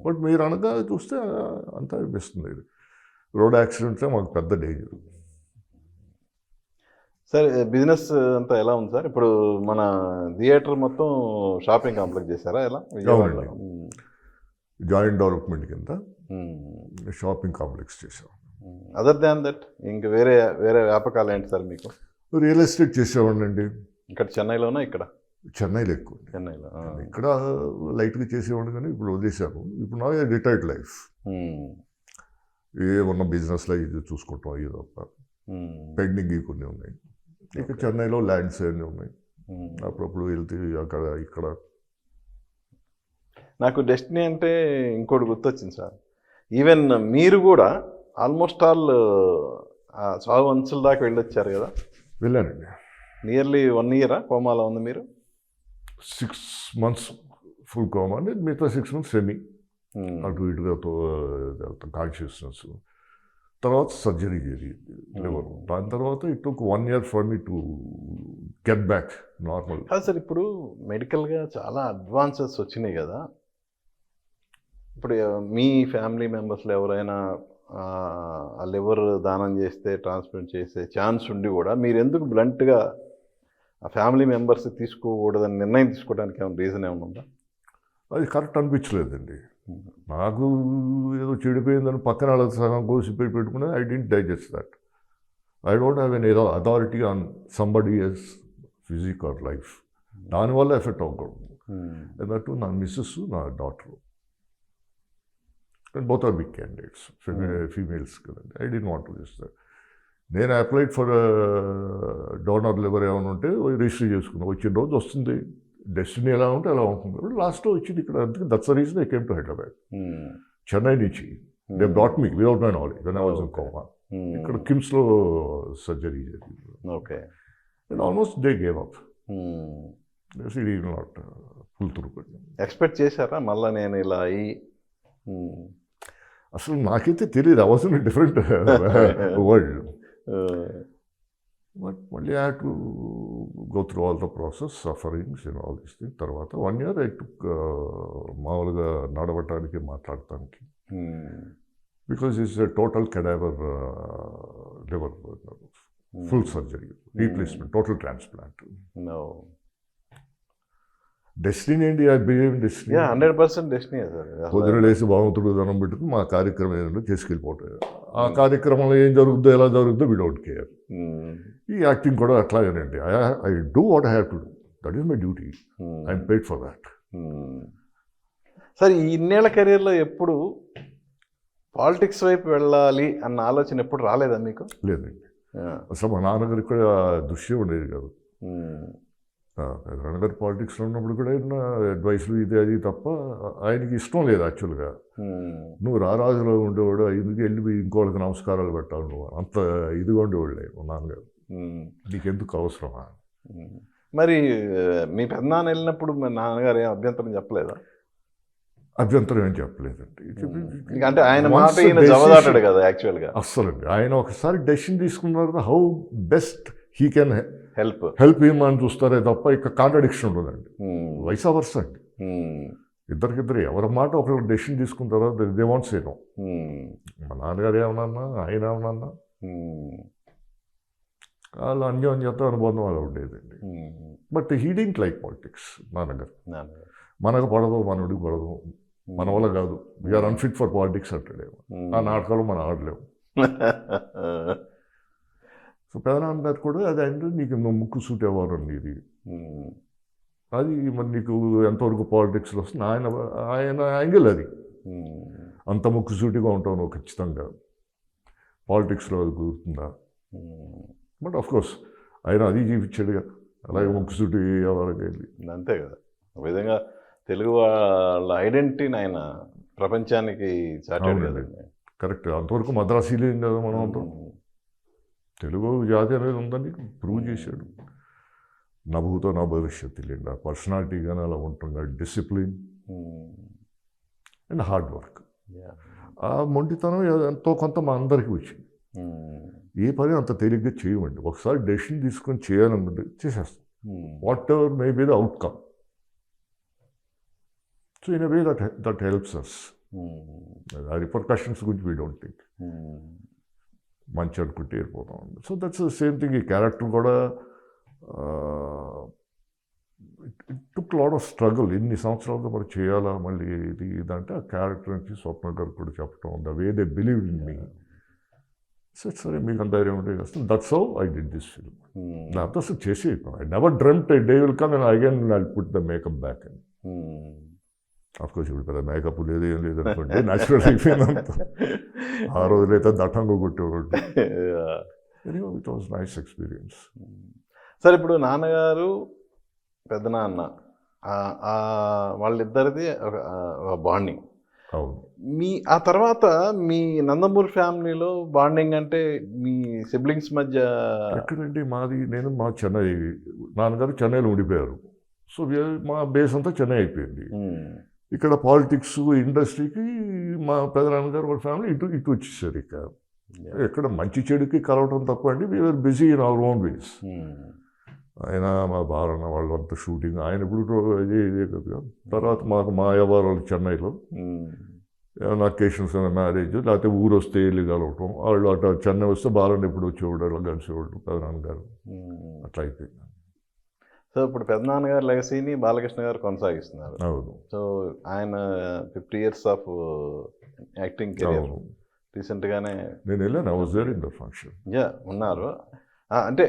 బట్ మీరు అనగా చూస్తే అంతా అనిపిస్తుంది. రోడ్ యాక్సిడెంట్సే మాకు పెద్ద డేంజర్. సార్ బిజినెస్ అంతా ఎలా ఉంది సార్? ఇప్పుడు మన థియేటర్ మొత్తం షాపింగ్ కాంప్లెక్స్ చేశారా ఎలా? జాయింట్ డెవలప్మెంట్ కింద షాపింగ్ కాంప్లెక్స్ చేసాం. అదర్ దాన్ దట్ ఇంకా వేరే వ్యాపకాలు ఏంటి సార్ మీకు? రియల్ ఎస్టేట్ చేసేవాడిని అండి. ఇక్కడ చెన్నైలోనా? ఇక్కడ చెన్నైలో ఎక్కువ. చెన్నైలో. ఇక్కడ లైట్గా చేసేవాడిని కానీ ఇప్పుడు వదిలేశాను. ఇప్పుడు నా రిటైర్డ్ లైఫ్. ఏమన్నా బిజినెస్లో ఇది చూసుకుంటాం అయ్యి తప్ప పెండింగ్ కొన్ని ఉన్నాయి. ఇక చెన్నైలో ల్యాండ్స్ అన్నీ ఉన్నాయి. అప్పుడప్పుడు వెళ్తే అక్కడ ఇక్కడ. నాకు డెస్టినీ అంటే ఇంకోటి గుర్తొచ్చింది సార్. ఈవెన్ మీరు కూడా ఆల్మోస్ట్ ఆల్ సాగు అంచుల దాకా వెళ్ళొచ్చారు కదా? వెళ్ళానండి. నియర్లీ 1 year కోమాలో ఉంది మీరు? 6 months ఫుల్ కోమా అంటే మిగతా 6 months సెమీ, అటు ఇటుగా కాన్షియస్నెస్. తర్వాత సర్జరీ జరిగింది లివర్. దాని తర్వాత it took 1 year for me to get back normal. కాదు సార్, ఇప్పుడు మెడికల్గా చాలా అడ్వాన్సెస్ వచ్చినాయి కదా. ఇప్పుడు మీ ఫ్యామిలీ మెంబర్స్లో ఎవరైనా లివర్ దానం చేస్తే ట్రాన్స్ప్లాంట్ చేసే ఛాన్స్ ఉండి కూడా మీరు ఎందుకు బ్లంట్గా ఆ ఫ్యామిలీ మెంబర్స్ తీసుకోకూడదని నిర్ణయం తీసుకోవడానికి ఏమైనా రీజన్ ఏమైనా ఉందా? అది కరెక్ట్ అనిపించలేదండి నాకు. ఏదో చెడిపోయిందని పక్కన వాళ్ళకి సగం కోసి పెట్టుకుని I didn't digest that. I don't have an authority on somebody's physique or life. దానివల్ల ఎఫెక్ట్ అవ్వకూడదు. అన్నట్టు నా మిస్సెస్, నా daughter, and both are big candidates, females కదండి. I didn't want to this that. నేను అప్లైడ్ ఫర్ డోనర్ లివర్ ఏమైనా ఉంటే register చేసుకున్నాను. వచ్చిన రోజు వస్తుంది, డెస్టినీ ఎలా ఉంటే అలా ఉంటుంది. లాస్ట్లో వచ్చింది ఇక్కడ. అందుకే that's the reason I came to Hyderabad. Chennai నుంచి they brought me without my knowledge when I was in coma. ఇక్కడ కిమ్స్లో సర్జరీ జరిగింది. Okay. And almost they gave up. Not full through. Expect చేశారా మళ్ళీ నేను ఇలా అయ్యి? అసలు నాకైతే తెలియదు. I was in a different world. But మళ్ళీ I had to go through all the process, sufferings and all these things. తర్వాత 1 year I took మామూలుగా నడవటానికి, మాట్లాడటానికి. Because it's a total cadaver liver, full surgery, replacement, total transplant. Destiny అండి. I believe in destiny. 100% destiny sir. పొద్దున లేసి భగవంతుడు దండం పెట్టుకుని మా కార్యక్రమం ఏంటంటే చేసుకెళ్ళిపోతాయి. ఆ కార్యక్రమంలో ఏం జరుగుతుందో, ఎలా జరుగుతుందో వీ డోంట్ కేర్. ఈ యాక్టింగ్ కూడా అట్లాగేనండి. I do what I have to do. That is my duty. I'm paid for that. Sir, ఈ ఇన్నేళ్ల కెరీర్లో ఎప్పుడు పాలిటిక్స్ వైపు వెళ్ళాలి అన్న ఆలోచన ఎప్పుడు రాలేదా మీకు? లేదండి. అసలు మా నాన్నగారికి కూడా దృశ్యం ఉండేది కాదు. నాన్నగారు పాలిటిక్స్లో ఉన్నప్పుడు కూడా ఏదైనా అడ్వైస్లు ఇది అది తప్ప ఆయనకి ఇష్టం లేదు యాక్చువల్గా. నువ్వు రారాజులో ఉండేవాడు, ఎందుకు వెళ్ళి ఇంకోళ్ళకి నమస్కారాలు పెట్టాలి నువ్వు, అంత ఇదిగా ఉండేవాళ్ళే మా నాన్నగారు. నీకెందుకు అవసరమా? మరి మీ పెద్దనాన్న వెళ్ళినప్పుడు మీ నాన్నగారు ఏం అభ్యంతరం చెప్పలేదా? అభ్యంతరం ఏం చెప్పలేదండి. అంటే ఆయన మాట ఈయన జవదాటాడు కదా యాక్చువల్గా. అస్సలండి. ఆయన ఒకసారి డెసిషన్ తీసుకున్నారు, how best he can help him అని చూస్తారే తప్ప ఇక కాంట్రడిక్షన్ ఉండదండి. వైసా వర్స అండి. ఇద్దరికిద్దరు ఎవరి మాట ఒకరు డెసిషన్ తీసుకున్న తర్వాత దే వాంట్ సే నో. మా నాన్నగారు ఏమన్నా, ఆయన ఏమన్నా, వాళ్ళ అన్యోన్యత అనుబంధం అలా ఉండేదండి. But he didn't like politics. నాన్నగారు మనకు పడదు, మనడికి పడదు, మన వల్ల కాదు, వీఆర్ అన్ఫిట్ ఫర్ పాలిటిక్స్ అంటాడేమో. ఆ నాటకాలు మనం ఆడలేము. సో పెదనాన్న గారు కూడా అది అంటే నీకు ముక్కు సూట్ అవ్వరు ఇది, అది మరి నీకు ఎంతవరకు పాలిటిక్స్లో వస్తుంది ఆయన యాంగిల్ అది. అంత ముక్కు సూటిగా ఉంటావు నువ్వు ఖచ్చితంగా, పాలిటిక్స్లో అది కుదురుతుందా? బట్ ఆఫ్కోర్స్ ఆయన అది చూపించాడుగా, అలాగే ముక్కు సూటి ఎవరికి వెళ్ళి. అంతే కదా. ఒక విధంగా తెలుగు వాళ్ళ ఐడెంటిటీని ఆయన ప్రపంచానికి చాటాడు కదండి. కరెక్ట్. అంతవరకు మద్రాసీలేం కదా మనం అంటాం. తెలుగు జాతి అనేది ఉందని ప్రూవ్ చేశాడు. నా భూతో నా భవిష్యత్తు లేండి. ఆ పర్సనాలిటీ కానీ అలా ఉంటుందా, డిసిప్లిన్ అండ్ హార్డ్ వర్క్. ఆ మొండితనం ఎంతో కొంత మా అందరికీ వచ్చింది. ఏ పని అంత తేలిగ్గా చేయమండి. ఒకసారి డెసిషన్ తీసుకొని చేయాలనుకుంటే చేసేస్తాం. Whatever may be the outcome. So in a way that helps us. ఆ రిపర్కషన్స్ గురించి వీ డోంట్ థింక్. మంచి అనుకుంటే వెళ్ళిపోతాం. So that's the same thing. ఈ క్యారెక్టర్ కూడా it took lot of struggle. ఇన్ని సంవత్సరాలుగా మరి చేయాలా మళ్ళీ ఇది ఇదంటే ఆ క్యారెక్టర్ నుంచి స్వప్న గారు కూడా చెప్పడం, the way they believe in me. సరే మీకు అంత ధైర్యం ఉంటే చేస్తాం. That's how I did this film. దాంతో అసలు చేసి I never dreamed A day will come and again I put the makeup back అని. అఫ్కోర్స్ ఇప్పుడు పెద్ద మేకప్ లేదు, ఏం లేదు అనుకోండి, న్యాచురల్ అయిపోయిందంత. ఆ రోజులైతే దట్టంగా కొట్టేవాడు. It was nice experience. Sir, ఇప్పుడు నాన్నగారు పెద్దనాన్న వాళ్ళిద్దరిది ఒక బాండింగ్. అవును. ఆ తర్వాత మీ నందమూరి ఫ్యామిలీలో బాండింగ్ అంటే మీ సిబ్లింగ్స్ మధ్య ఎక్కడండి? నేను మా చెన్నై, నాన్నగారు చెన్నైలో ఉండిపోయారు. సో మా బేస్ అంతా చెన్నై అయిపోయింది. ఇక్కడ పాలిటిక్స్, ఇండస్ట్రీకి మా పెదనాన్నగారు వాళ్ళ ఫ్యామిలీ ఇటు వచ్చేసారు. ఇక ఎక్కడ మంచి చెడుకి కలవటం తప్ప అండి. We are busy in our own ways. ఆయన మా బాలన్న వాళ్ళంతా షూటింగ్ ఆయన ఇప్పుడు ఇదే కదా. తర్వాత మాకు మా వ్యవహారాలు చెన్నైలో ఏమైనా అకేషన్స్ అయినా మ్యారేజ్ లేకపోతే ఊరు వస్తే వెళ్ళి కలవటం వాళ్ళు అట్లా చెన్నై వస్తే బాలన్న ఎప్పుడు వచ్చేవాడు అలా కలిసేవాళ్ళు పెదనాన్నగారు అట్లా అయిపోయింది. సో ఇప్పుడు పెద్దనాన్నగారు లెగసీని బాలకృష్ణ గారు కొనసాగిస్తున్నారు. అవును సో ఆయన 50 years ఆఫ్ యాక్టింగ్ కెరీర్ అవును రీసెంట్గానే నేను వెళ్ళాను. I was there in the function. ఉన్నారు. అంటే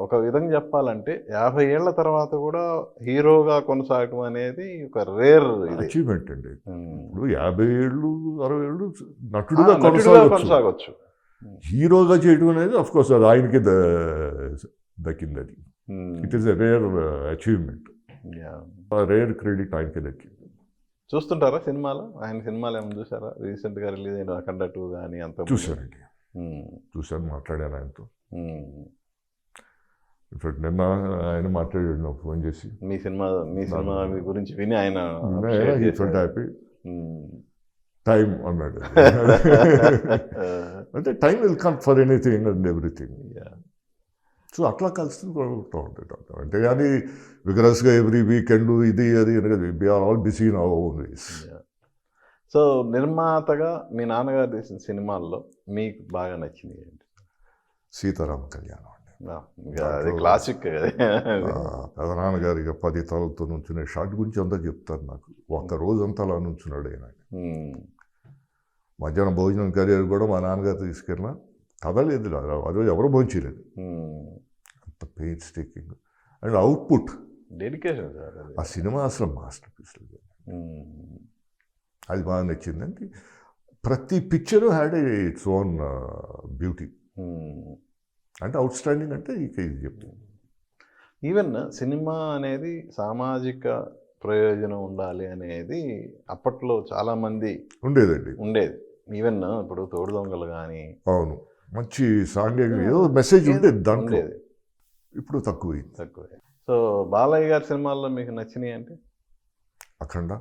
ఒక విధంగా చెప్పాలంటే 50 ఏళ్ల తర్వాత కూడా హీరోగా కొనసాగడం అనేది ఒక రేర్ ఇది. అచీవ్మెంట్ అండి. ఉమ్. ఇప్పుడు 50 ఏళ్ళు 60 ఏళ్ళు నటుడుగా నటుడిగా కొనసాగొచ్చు. కొనసాగొచ్చు. హీరోగా చేయడం అనేది అఫ్ కోర్స్ అది ఆయనకి దక్కింది. అది it is a rare achievement. Rare credit ఆయనకి దక్కింది. చూస్తుంటారా సినిమాలు? ఆయన సినిమాలు ఏమైనా చూసారా? రీసెంట్గా రిలీజ్ అయిన అఖండ 2 కానీ అంత చూశానండి. చూశాను, మాట్లాడాను ఆయనతో. ఇన్ఫాక్ట్ నిన్న ఆయన మాట్లాడాడు నాకు ఫోన్ చేసి. మీ సినిమా గురించి విని ఆయన హ్యాపీ టైం అన్నాడు. అంటే time will come for anything and everything. So అట్లా కలిసి ఉంటా ఉంటాయి. అంటే కానీ విగరస్గా ఎవ్రీ వీకెండ్ ఇది అది we are all busy in our own ways. So నిర్మాతగా మీ నాన్నగారు తీసిన సినిమాల్లో మీకు బాగా నచ్చింది ఏంటి? సీతారామ కళ్యాణం అండి. అది క్లాసిక్. పెదనాన్నగారు ఇక 10 తలలతో నుంచునే షాట్ గురించి అంతా చెప్తారు నాకు. ఒక్క రోజంతా అలా నుంచున్నాడు ఆయన. మధ్యాహ్నం భోజనం కెరీర్ కూడా మా నాన్నగారు తీసుకెళ్ళినా కదలేదు. అది ఎవరు భోంచలేదు. అంత pains taking and output dedication. ఆ సినిమా అసలు మాస్టర్ పీస్. అది బాగా నచ్చిందండి. ప్రతి picture had its own beauty. అంటే అవుట్ స్టాండింగ్ అంటే ఇక ఇది చెప్తుంది. ఈవెన్ సినిమా అనేది సామాజిక ప్రయోజనం ఉండాలి అనేది అప్పట్లో చాలామంది ఉండేది. ఈవెన్ ఇప్పుడు తోడు దొంగలు కానీ. అవును, మంచి సాంఘిక ఏదో మెసేజ్ ఉండేది దాంట్లో. ఇప్పుడు తక్కువ. సో బాలయ్య గారి సినిమాల్లో మీకు నచ్చినాయి అంటే? అఖండ,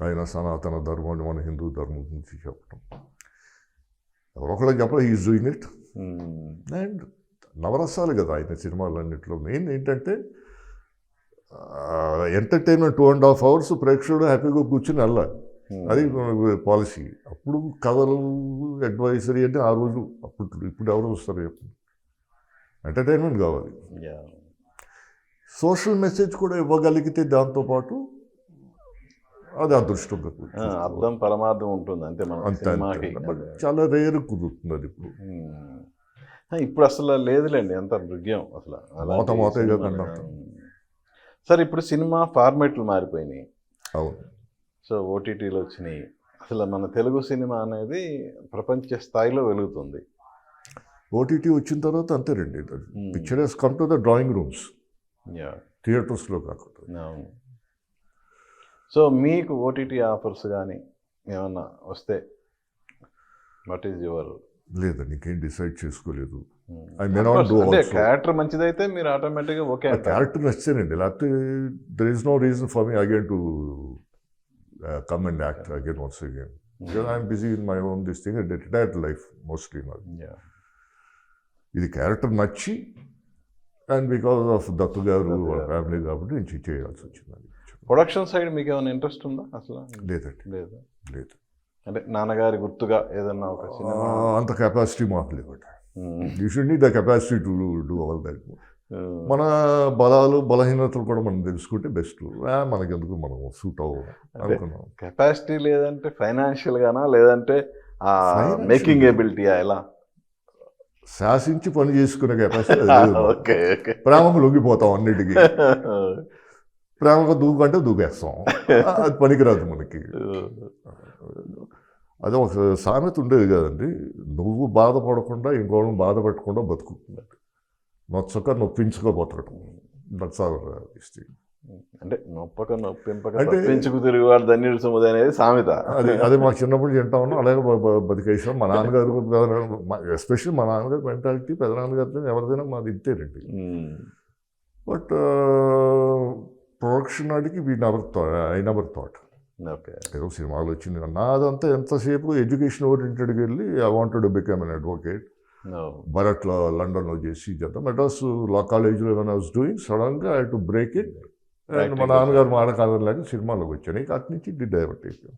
ఆయన సనాతన ధర్మాన్ని మన హిందూ ధర్మం నుంచి చెప్పడం. ఎవరొకళ్ళు చెప్పడం ఈజ్ డూయింగ్ ఇట్. అండ్ నవరసాలు కదా ఆయన సినిమాలన్నింటిలో. మెయిన్ ఏంటంటే ఎంటర్టైన్మెంట్ 2.5 hours ప్రేక్షకుడు హ్యాపీగా కూర్చుని వెళ్ళాలి. అది పాలసీ. అప్పుడు కథలు అడ్వైజరీ అంటే ఆ రోజు ఇప్పుడు ఎవరు వస్తారు చెప్పండి. ఎంటర్టైన్మెంట్ కావాలి. సోషల్ మెసేజ్ కూడా ఇవ్వగలిగితే దాంతోపాటు అది అదృష్టంగా అర్థం పరమార్థం ఉంటుంది అంతే. బట్ చాలా రేర్ కుదురుతుంది అది ఇప్పుడు. ఇప్పుడు అసలు లేదులేండి, ఎంత మృగ్యం అసలు. సరే, ఇప్పుడు సినిమా ఫార్మేట్లు మారిపోయినాయి. అవును. సో ఓటీటీలు వచ్చినాయి. అసలు మన తెలుగు సినిమా అనేది ప్రపంచ స్థాయిలో వెలుగుతుంది. ఓటీటీ వచ్చిన తర్వాత అంతేనండి. Picture has come to the drawing rooms, థియేటర్స్లో కాకుండా. సో మీకు ఓటీటీ ఆఫర్స్ కానీ ఏమన్నా వస్తే వాట్ ఈజ్ యువర్? లేదండి, ఇంకేం డిసైడ్ చేసుకోలేదు. క్యారెక్టర్ మంచిదైతే మీరు ఆటోమేటిక్గా ఓకే. క్యారెక్టర్ నచ్చానండి, లేకపోతే there is no reason for me again to come and act again once again. Because I'm busy in my own this thing, and retired life mostly now. ఇది character నచ్చి and because of Dattu గారు family కాబట్టి నేను చేయాల్సి వచ్చింది. Production side మీకు ఏమైనా interest ఉందా అసలు? లేదండి. లేదు. అంటే నాన్నగారి గుర్తుగా ఏదన్నా ఒక సినిమా? అంత కెపాసిటీ మాకు లేదండి. You should need the capacity to do all that. మన బలాలు బలహీనతలు కూడా మనం తెలుసుకుంటే బెస్ట్. మనకెందుకు, మనం సూట్ అవ్వనుకున్నాం. కెపాసిటీ లేదంటే ఫైనాన్షియల్ గానా, లేదంటే మేకింగ్ ఎబిలిటీయా? ఎలా శాసించి పని చేసుకునే కెపాసిటీ. ప్రేమకు లొంగిపోతాం అన్నిటికీ. ప్రేమకు దూకంటే దూకేస్తాం, అది పనికిరాదు మనకి. అదే ఒక సామెత ఉండేది కదండి, నువ్వు బాధపడకుండా ఇంకోళ్ళని బాధ పెట్టకుండా బతుకుతున్నట్టు, నొచ్చక నొప్పించుకో బతకటం. That's our history. అంటే నొప్పించుకు తిరుగువాడు ధన్యుడు సముదాయ అనేది సామెత. అదే మాకు చిన్నప్పుడు తింటా ఉన్నాం, అలాగే బతికేసాం. మా నాన్నగారు ఎస్పెషల్లీ మా నాన్నగారు మెంటాలిటీ, పెదనాన్నగారితో ఎవరిదైనా మాది ఇంతేనండి. బట్ ప్రొడక్షన్ నాటికి ఐ నెవర్ థాట్ ఏదో సినిమాలు వచ్చింది. నాదంతా ఎంతసేపు ఎడ్యుకేషన్ ఓరియంటెడ్కి వెళ్ళి I wanted to become an advocate. భరత్లో లండన్లో చేసి చేద్దాం మెడ్రాస్ లా కాలేజ్లో ఏమైనా వాజ్ డూయింగ్ సడన్గా I to break it and మా నాన్నగారు మాట కాదనలేక సినిమాలోకి వచ్చాను ఇక అటు నుంచి డైవర్ట్ అయిపోయాం.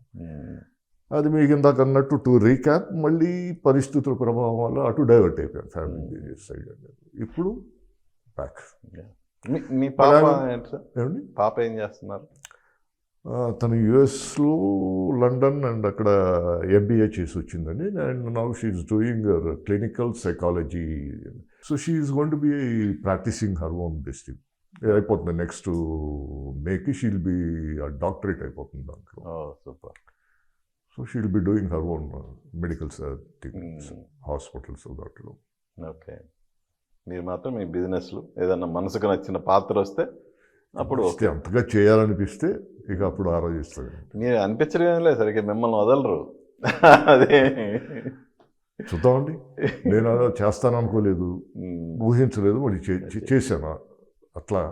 అది మీకు ఇందాక అన్నట్టు టు రీక్యాప్ మళ్ళీ పరిస్థితుల ప్రభావం వల్ల అటు డైవర్ట్ అయిపోయాను ఫ్యామిలీ బిజినెస్ సైడ్ అనేది. ఇప్పుడు బ్యాక్. మీ పాప ఏంటి సార్? ఏమండి పాప ఏం చేస్తున్నారు? తను యుఎస్లో లండన్ అండ్ అక్కడ ఎంబీఏ చేసి వచ్చిందండి. And now she's doing clinical psychology. So she's going to be practising her own best. అయిపోతుంది నెక్స్ట్ మేకి షీల్ బి డాక్టరేట్ అయిపోతుంది దాంట్లో. Super. So she'll be doing her own medical things hospitals దాంట్లో. Okay. మీరు మాత్రం మీ బిజినెస్లు ఏదన్నా మనసుకు నచ్చిన పాత్ర వస్తే అప్పుడు అంతగా చేయాలనిపిస్తే ఇక అప్పుడు ఆలోచిస్తాను. మీరు అనిపించడం లేదు సరిగ్గా, మిమ్మల్ని వదలరు. అదే చూద్దామండి. నేను అలా చేస్తాను అనుకోలేదు, ఊహించలేదు, మరి చేశాను అట్లా.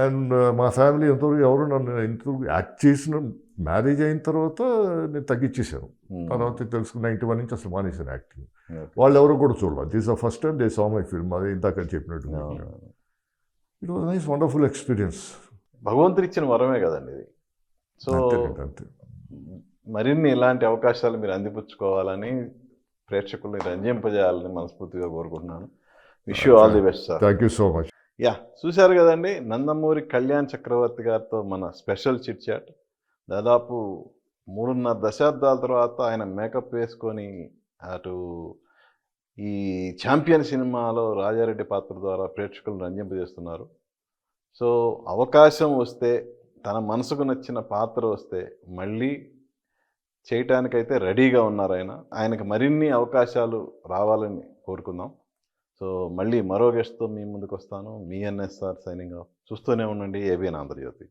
అండ్ మా ఫ్యామిలీ ఎంతవరకు ఎవరు నన్ను ఎంతవరకు యాక్ట్ చేసిన మ్యారేజ్ అయిన తర్వాత నేను తగ్గించేశాను. తర్వాత తెలుసుకుని 91 నుంచి అసలు మానేశాను యాక్టింగ్. వాళ్ళు ఎవరు కూడా చూడాలి. This the first time they saw my film. అది ఇందాక చెప్పినట్టు it was nice wonderful experience. భగవంతుడు ఇచ్చిన వరమే కదండి ఇది. సో అంతే. మరిన్ని ఇలాంటి అవకాశాలు మీరు అందిపుచ్చుకోవాలని, ప్రేక్షకుల్ని రంజింపజేయాలని మనస్ఫూర్తిగా కోరుకుంటున్నాను. Wish you all the best sir. Thank you so much. చూశారు కదండి, నందమూరి కళ్యాణ్ చక్రవర్తి గారితో మన స్పెషల్ చిట్ చాట్. దాదాపు 3.5 దశాబ్దాల తర్వాత ఆయన మేకప్ వేసుకొని అటు ఈ ఛాంపియన్ సినిమాలో రాజారెడ్డి పాత్ర ద్వారా ప్రేక్షకులను రంజింపజేస్తున్నారు. సో అవకాశం వస్తే, తన మనసుకు నచ్చిన పాత్ర వస్తే మళ్ళీ చేయటానికైతే రెడీగా ఉన్నారు ఆయన. ఆయనకు మరిన్ని అవకాశాలు రావాలని కోరుకుందాం. సో మళ్ళీ మరో గెస్ట్తో మీ ముందుకు వస్తాను. మీ ఎన్ఎస్ఆర్ సైనింగ్ ఆఫ్. చూస్తూనే ఉండండి ఏబిఎన్ ఆంధ్రజ్యోతి.